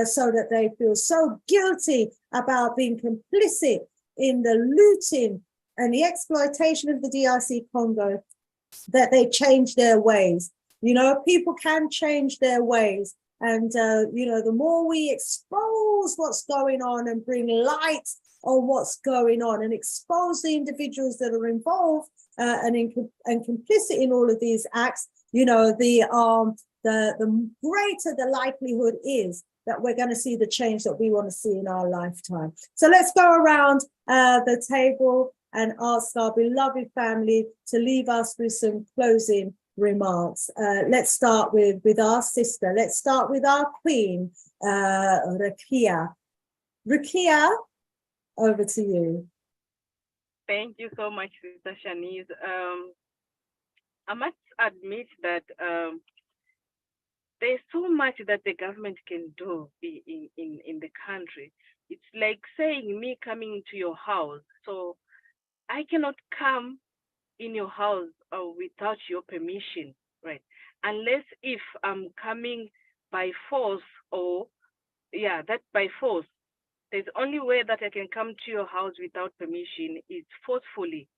Speaker 1: so that they feel so guilty about being complicit in the looting and the exploitation of the DRC Congo that they change their ways. You know, people can change their ways. And, you know, the more we expose what's going on and bring light on what's going on and expose the individuals that are involved and complicit in all of these acts, you know, the greater the likelihood is that we're going to see the change that we want to see in our lifetime. So let's go around the table and ask our beloved family to leave us with some closing remarks. Let's start with our sister. Let's start with our queen, Rukia. Rukia, over to you.
Speaker 3: Thank you so much, Sister Shanice. I must admit that there's so much that the government can do in the country. It's like saying me coming into your house. So I cannot come in your house without your permission, right? Unless if I'm coming by force, or that by force. There's only way that I can come to your house without permission is forcefully.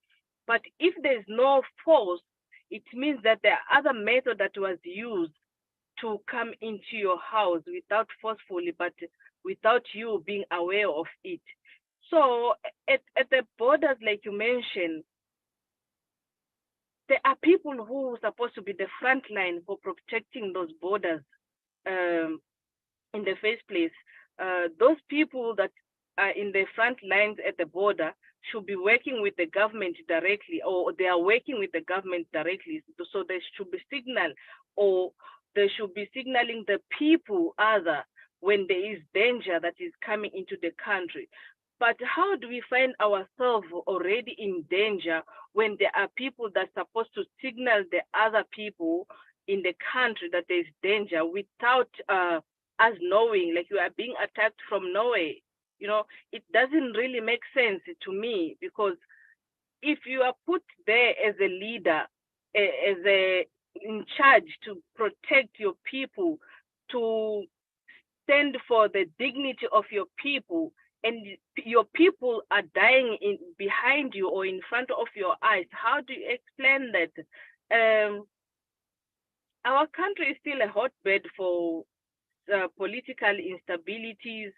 Speaker 3: But if there's no force, it means that there are other method that was used to come into your house without forcefully, but without you being aware of it. So at the borders, like you mentioned, there are people who are supposed to be the front line for protecting those borders in the first place. Those people that are in the front lines at the border should be working with the government directly, or they are working with the government directly. So they should be signal, or they should be signaling the people other when there is danger that is coming into the country. But how do we find ourselves already in danger when there are people that are supposed to signal the other people in the country that there's danger without us knowing, like you are being attacked from nowhere. You know, it doesn't really make sense to me, because if you are put there as a leader, in charge to protect your people, to stand for the dignity of your people, and your people are dying behind you or in front of your eyes, how do you explain that? Our country is still a hotbed for political instabilities,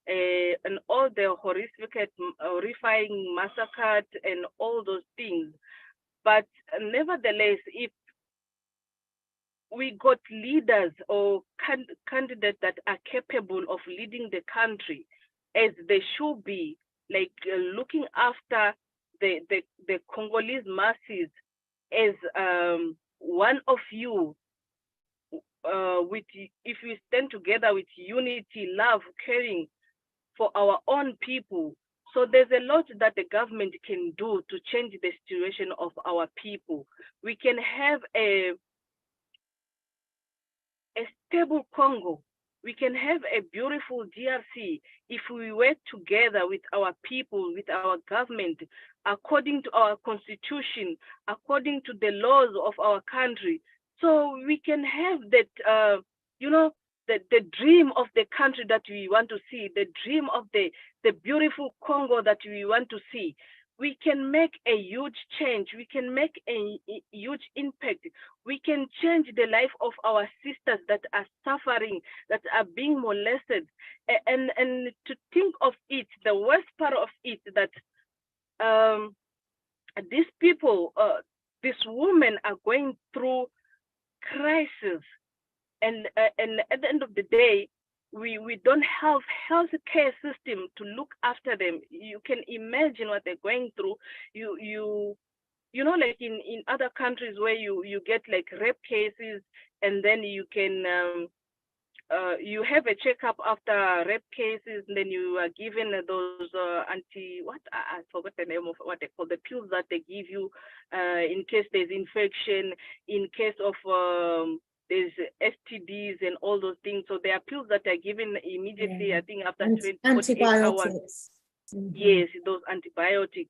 Speaker 3: and all the horrifying massacres and all those things. But nevertheless, if we got leaders or candidates that are capable of leading the country as they should be, like looking after the Congolese masses as one of you, if we stand together with unity, love, caring for our own people. So there's a lot that the government can do to change the situation of our people. We can have a stable Congo. We can have a beautiful DRC if we work together with our people, with our government, according to our constitution, according to the laws of our country. So we can have that, the dream of the country that we want to see, the dream of the beautiful Congo that we want to see. We can make a huge change. We can make a huge impact. We can change the life of our sisters that are suffering, that are being molested. And to think of it, the worst part of it, that these people, these women are going through crisis. And at the end of the day, we don't have health care system to look after them. You can imagine what they're going through. You know, like in other countries where you get like rape cases, and then you can you have a checkup after rape cases, and then you are given those I forgot the name of what they call, the pills that they give you in case there's infection, in case of there's STDs and all those things. So there are pills that are given immediately, I think after 48 hours. Mm-hmm. Yes, those antibiotics.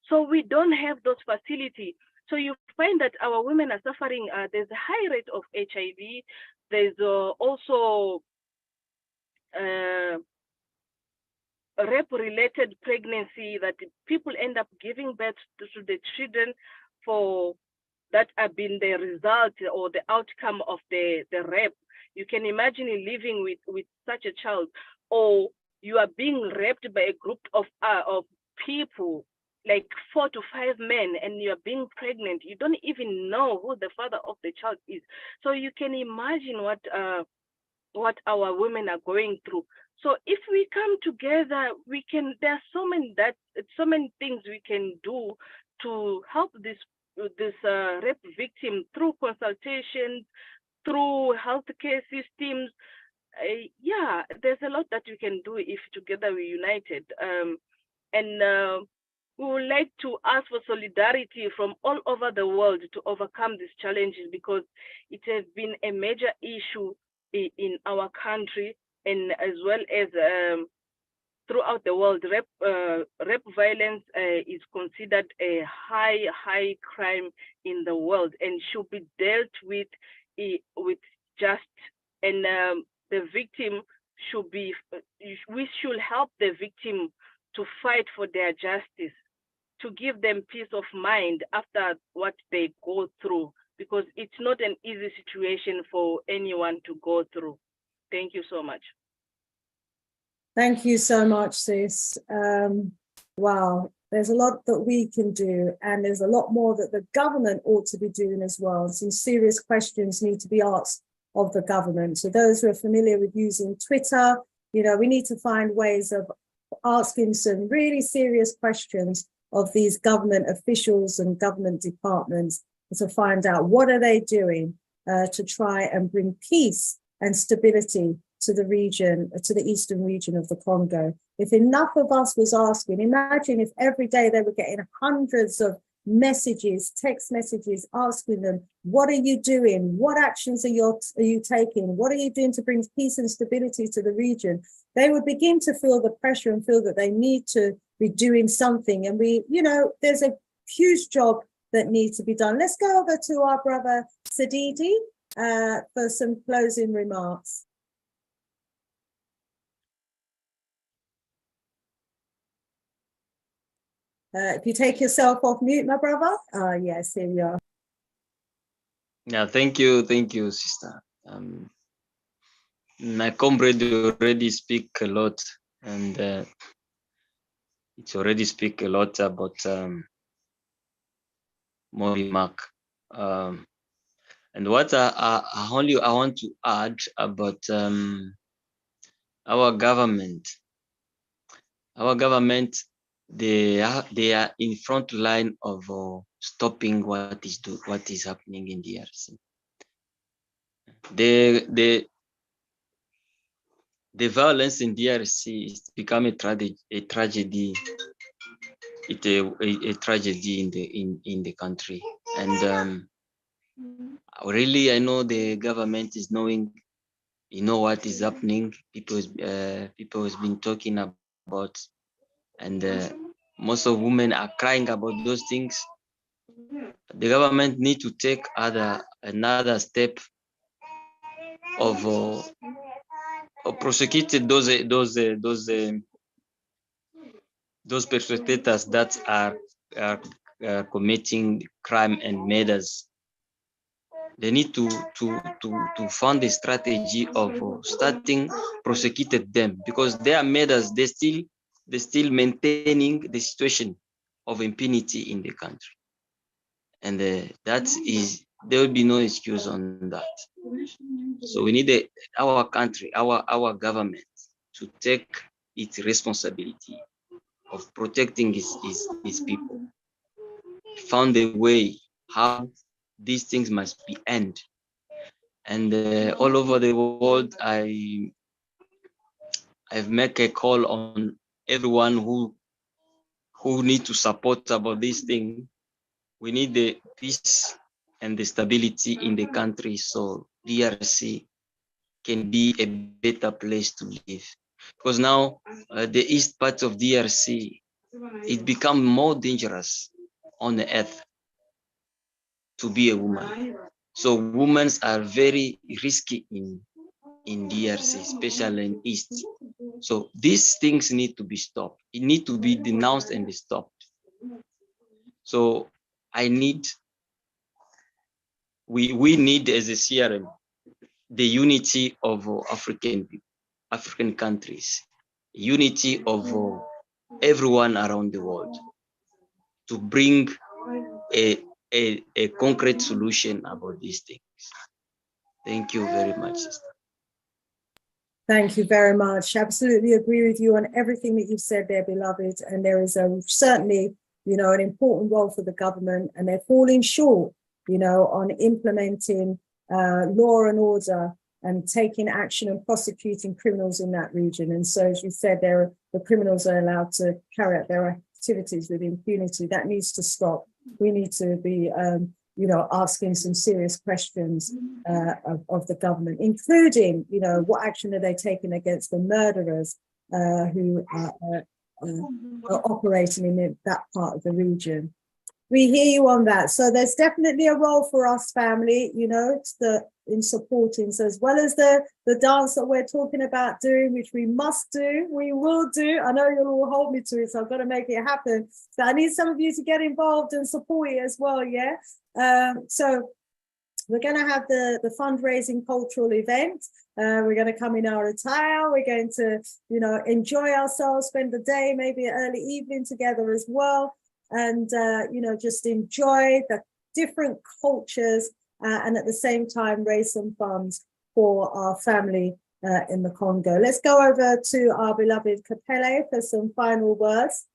Speaker 3: So we don't have those facilities. So you find that our women are suffering. There's a high rate of HIV. There's also rape-related pregnancy, that people end up giving birth to the children that have been the result or the outcome of the rape. You can imagine living with such a child, or you are being raped by a group of people, like 4 to 5 men, and you are being pregnant. You don't even know who the father of the child is. So you can imagine what our women are going through. So if we come together, there are so many things we can do to help this rape victim through consultations, through healthcare systems. Yeah, there's a lot that we can do if together we're united. And we would like to ask for solidarity from all over the world to overcome these challenges, because it has been a major issue in our country, and as well as throughout the world. Rape violence is considered a high crime in the world, and should be dealt with just. And the victim we should help the victim to fight for their justice, to give them peace of mind after what they go through, because it's not an easy situation for anyone to go through. Thank you so much.
Speaker 1: Thank you so much, sis. Wow, there's a lot that we can do, and there's a lot more that the government ought to be doing as well. Some serious questions need to be asked of the government. So those who are familiar with using Twitter, we need to find ways of asking some really serious questions of these government officials and government departments, to find out what are they doing to try and bring peace and stability to the region, to the eastern region of the Congo. If enough of us was asking, imagine if every day they were getting hundreds of messages, text messages, asking them, what are you doing? What actions are you taking? What are you doing to bring peace and stability to the region? They would begin to feel the pressure and feel that they need to be doing something. And there's a huge job that needs to be done. Let's go over to our brother Sadidi for some closing remarks. If you take yourself off mute, my brother. Yes, here we are.
Speaker 2: Yeah, thank you, sister. My comrade already speak a lot, and it's already speak a lot about more remark. And what I want to add about our government. Our government, they are in front line of stopping what is happening in DRC. The violence in DRC is become a tragedy. It's a tragedy in the country, and really I know the government is knowing, what is happening. People has been talking about, and most of women are crying about those things. The government need to take another step of prosecuting those perpetrators that are committing crime and murders. They need to fund a strategy of starting prosecuted them, because they are murders. They still maintaining the situation of impunity in the country, and there will be no excuse on that. So we need our country, our government, to take its responsibility of protecting his people. Found a way how these things must be end. And all over the world, I've make a call on everyone who need to support about this thing. We need the peace and the stability in the country, so DRC can be a better place to live. Because now the east part of DRC, it become more dangerous on the earth to be a woman. So women are very risky in DRC, especially in East. So these things need to be stopped. It need to be denounced and stopped. So we need as a CRM the unity of African countries, unity of everyone around the world, to bring a concrete solution about these things. Thank you very much, sister.
Speaker 1: Thank you very much. Absolutely agree with you on everything that you've said there, beloved. And there is certainly, an important role for the government, and they're falling short, on implementing law and order and taking action and prosecuting criminals in that region. And so, as you said, the criminals are allowed to carry out their activities with impunity. That needs to stop. We need to be asking some serious questions of the government, including, what action are they taking against the murderers who are operating in that part of the region. We hear you on that. So there's definitely a role for us, family, in supporting. So as well as the dance that we're talking about doing, which we must do, we will do. I know you'll all hold me to it, so I've got to make it happen. So I need some of you to get involved and support it as well, yeah? So we're going to have the fundraising cultural event. We're going to come in our attire. We're going to, enjoy ourselves, spend the day, maybe an early evening together as well. And, just enjoy the different cultures and at the same time raise some funds for our family in the Congo. Let's go over to our beloved Kapele for some final words.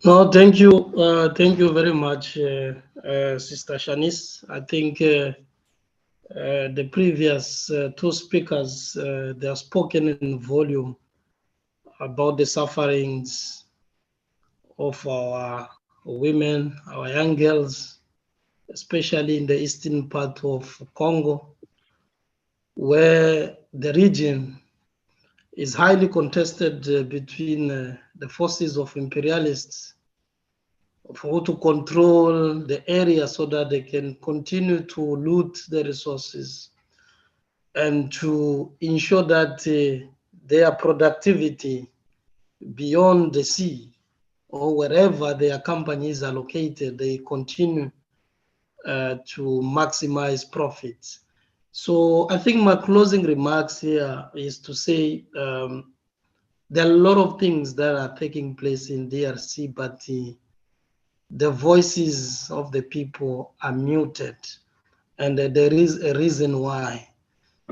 Speaker 4: No, thank you. Thank you very much, Sister Shanice. I think the previous two speakers, they have spoken in volume about the sufferings of our women, our young girls, especially in the eastern part of Congo, where the region is highly contested between the forces of imperialists for to control the area so that they can continue to loot the resources and to ensure that their productivity beyond the sea or wherever their companies are located, they continue to maximize profits. So I think my closing remarks here is to say there are a lot of things that are taking place in DRC, but the voices of the people are muted, and there is a reason why.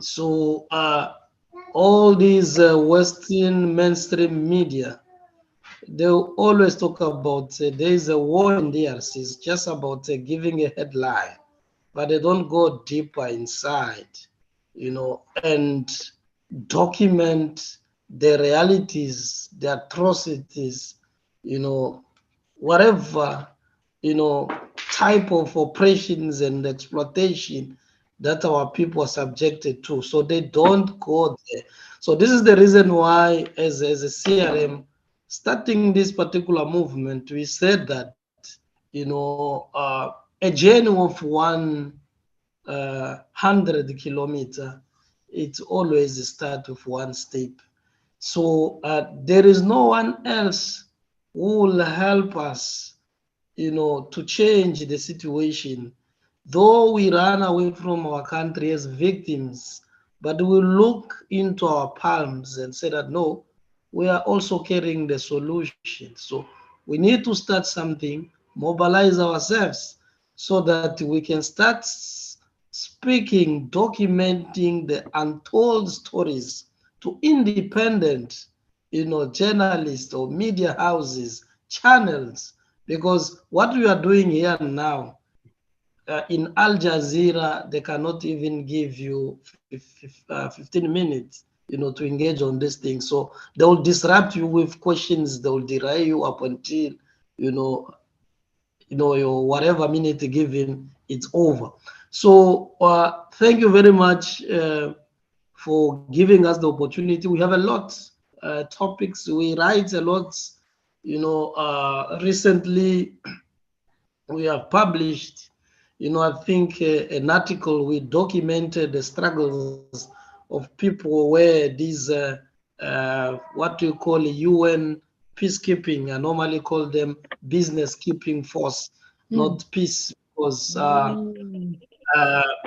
Speaker 4: So all these Western mainstream media, they always talk about there is a war in DRC. It's just about giving a headline, but they don't go deeper inside, and document the realities, the atrocities, whatever, type of operations and exploitation that our people are subjected to. So they don't go there. So this is the reason why, as a CRM, starting this particular movement, we said that, a journey of 100 kilometer, it's always the start of one step. So there is no one else who will help us, to change the situation. Though we run away from our country as victims, but we look into our palms and say that no, we are also carrying the solution. So we need to start something, mobilize ourselves so that we can start speaking, documenting the untold stories to independent, journalists or media houses, channels, because what we are doing here now, in Al Jazeera, they cannot even give you 15 minutes, to engage on this thing. So they will disrupt you with questions. They will derail you up until, your whatever minute given, it's over. So thank you very much for giving us the opportunity. We have a lot topics. We write a lot. Recently we have published, I think an article. We documented the struggles of people where these what we call UN peacekeeping. I normally call them business keeping force, not peace, because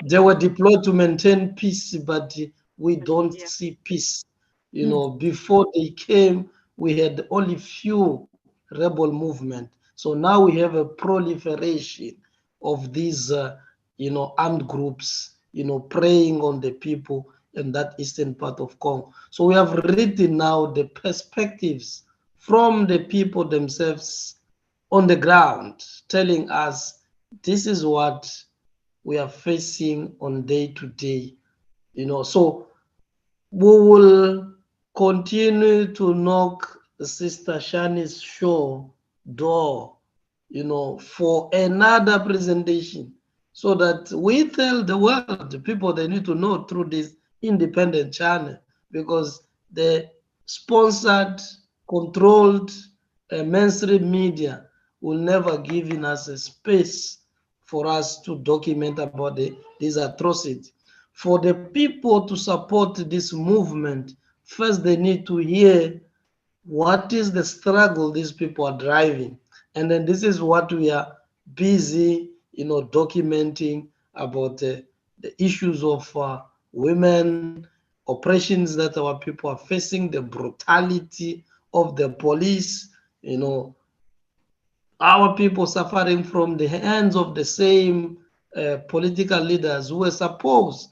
Speaker 4: they were deployed to maintain peace, but we don't see peace. Before they came, we had only few rebel movement. So now we have a proliferation of these, armed groups, preying on the people in that eastern part of Congo. So we have written now the perspectives from the people themselves on the ground, telling us this is what we are facing on day to day. So we will continue to knock Sister Shani's show door, for another presentation, so that we tell the world, the people, they need to know through this independent channel, because the sponsored, controlled mainstream media will never give in us a space for us to document about these atrocities. For the people to support this movement, first they need to hear what is the struggle these people are driving. And then this is what we are busy, documenting about the issues of women, oppressions that our people are facing, the brutality of the police, our people suffering from the hands of the same political leaders who were supposed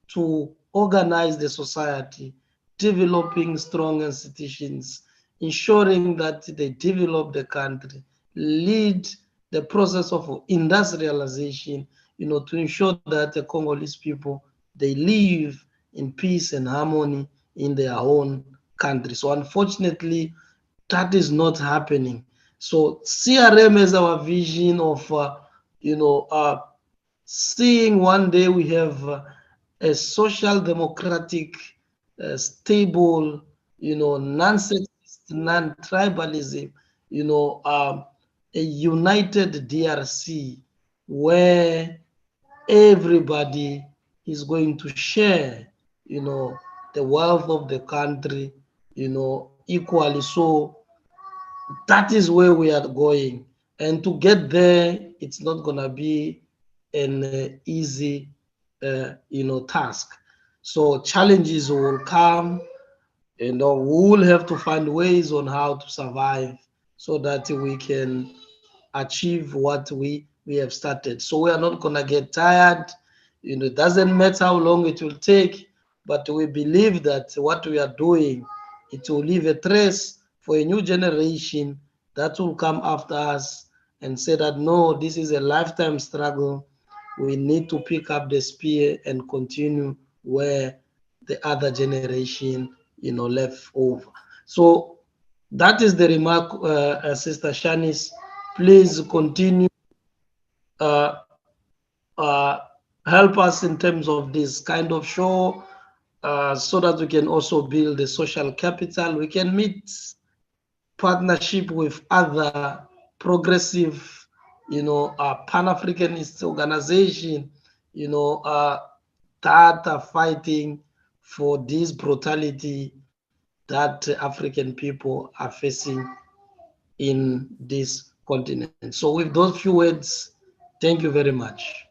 Speaker 4: to organize the society, developing strong institutions, ensuring that they develop the country, lead the process of industrialization, to ensure that the Congolese people, they live in peace and harmony in their own country. So unfortunately, that is not happening. So CRM is our vision of, seeing one day we have a social democratic, stable, non-sexist, non-tribalism, a united DRC where everybody is going to share, the wealth of the country, equally. So that is where we are going. And to get there, it's not going to be an easy, task. So challenges will come, and we will have to find ways on how to survive so that we can achieve what we have started. So we are not going to get tired. It doesn't matter how long it will take, but we believe that what we are doing, it will leave a trace for a new generation that will come after us and say that no, this is a lifetime struggle. We need to pick up the spear and continue where the other generation, left over. So that is the remark, Sister Shanice. Please continue, uh, uh, help us in terms of this kind of show, so that we can also build the social capital. We can meet partnership with other progressive, Pan-Africanist organization, that are fighting for this brutality that African people are facing in this continent. So with those few words, thank you very much.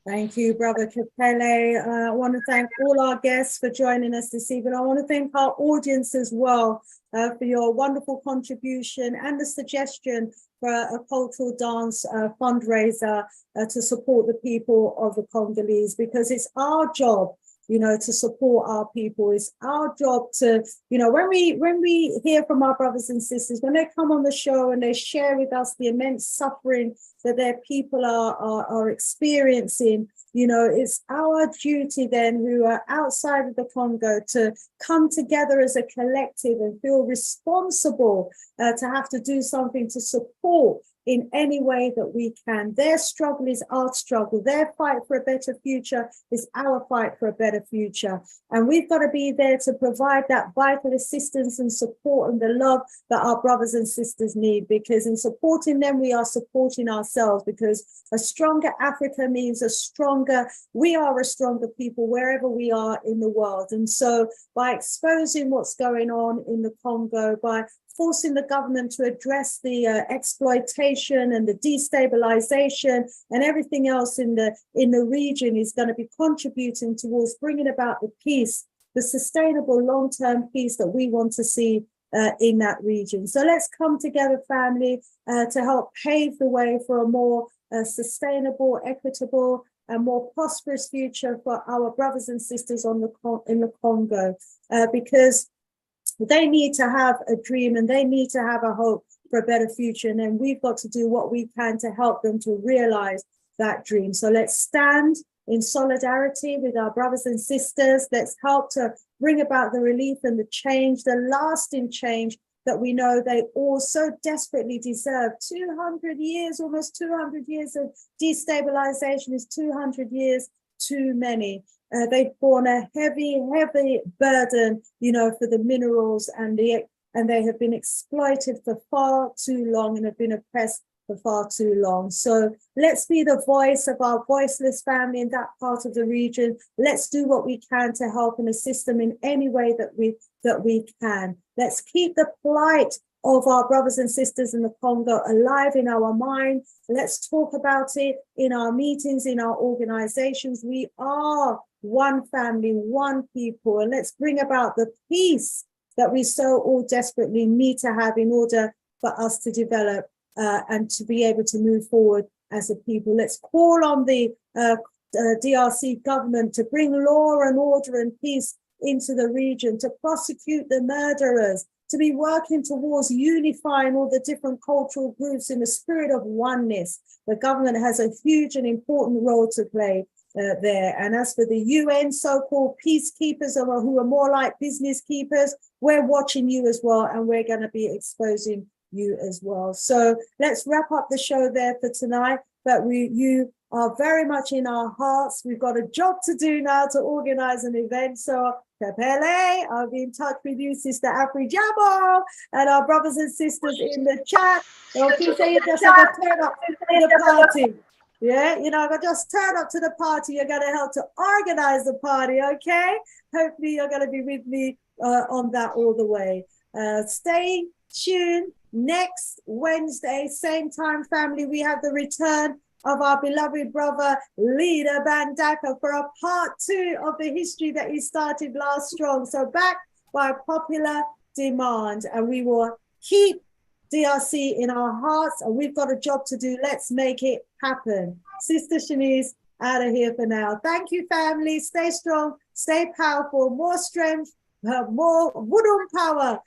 Speaker 1: Thank you, Brother Capelle. I want to thank all our guests for joining us this evening. I want to thank our audience as well for your wonderful contribution and the suggestion for a cultural dance fundraiser to support the people of the Congolese, because it's our job, to support our people. It's our job to, when we hear from our brothers and sisters, when they come on the show and they share with us the immense suffering that their people are experiencing, it's our duty then, who are outside of the Congo, to come together as a collective and feel responsible to have to do something to support in any way that we can. Their struggle is our struggle. Their fight for a better future is our fight for a better future. And we've got to be there to provide that vital assistance and support and the love that our brothers and sisters need, because in supporting them, we are supporting ourselves, because a stronger Africa means we are a stronger people wherever we are in the world. And so by exposing what's going on in the Congo, by forcing the government to address the exploitation and the destabilization and everything else in the region, is going to be contributing towards bringing about the peace, the sustainable long-term peace that we want to see in that region. So let's come together, family, to help pave the way for a more sustainable, equitable, and more prosperous future for our brothers and sisters in the Congo, because they need to have a dream and they need to have a hope for a better future. And then we've got to do what we can to help them to realize that dream. So let's stand in solidarity with our brothers and sisters. Let's help to bring about the relief and the change, the lasting change that we know they all so desperately deserve. 200 years, almost 200 years of destabilization is 200 years too many. They've borne a heavy, heavy burden, for the minerals, and they have been exploited for far too long and have been oppressed for far too long. So let's be the voice of our voiceless family in that part of the region. Let's do what we can to help and assist them in any way that we can. Let's keep the plight of our brothers and sisters in the Congo alive in our mind. Let's talk about it in our meetings, in our organizations. We are one family, one people, and let's bring about the peace that we so all desperately need to have in order for us to develop and to be able to move forward as a people. Let's call on the DRC government to bring law and order and peace into the region, to prosecute the murderers, to be working towards unifying all the different cultural groups in the spirit of oneness. The government has a huge and important role to play. there. And as for the UN so-called peacekeepers who are more like business keepers, we're watching you as well, and we're going to be exposing you as well. So let's wrap up the show there for tonight. But you are very much in our hearts. We've got a job to do now to organize an event. So Pepele, I'll be in touch with you, Sister Afri Jabo, and our brothers and sisters in the chat. Don't think say you just have to turn up to the party. Yeah, you know, just turn up to the party. You're going to help to organize the party, okay? Hopefully you're going to be with me on that all the way. Stay tuned. Next Wednesday, same time, family, we have the return of our beloved brother, Leader Bandaka, for a part 2 of the history that he started last strong. So back by popular demand, and we will keep DRC in our hearts, and we've got a job to do. Let's make it happen. Sister Shanice, out of here for now. Thank you, family. Stay strong, stay powerful, more strength, more wooden power.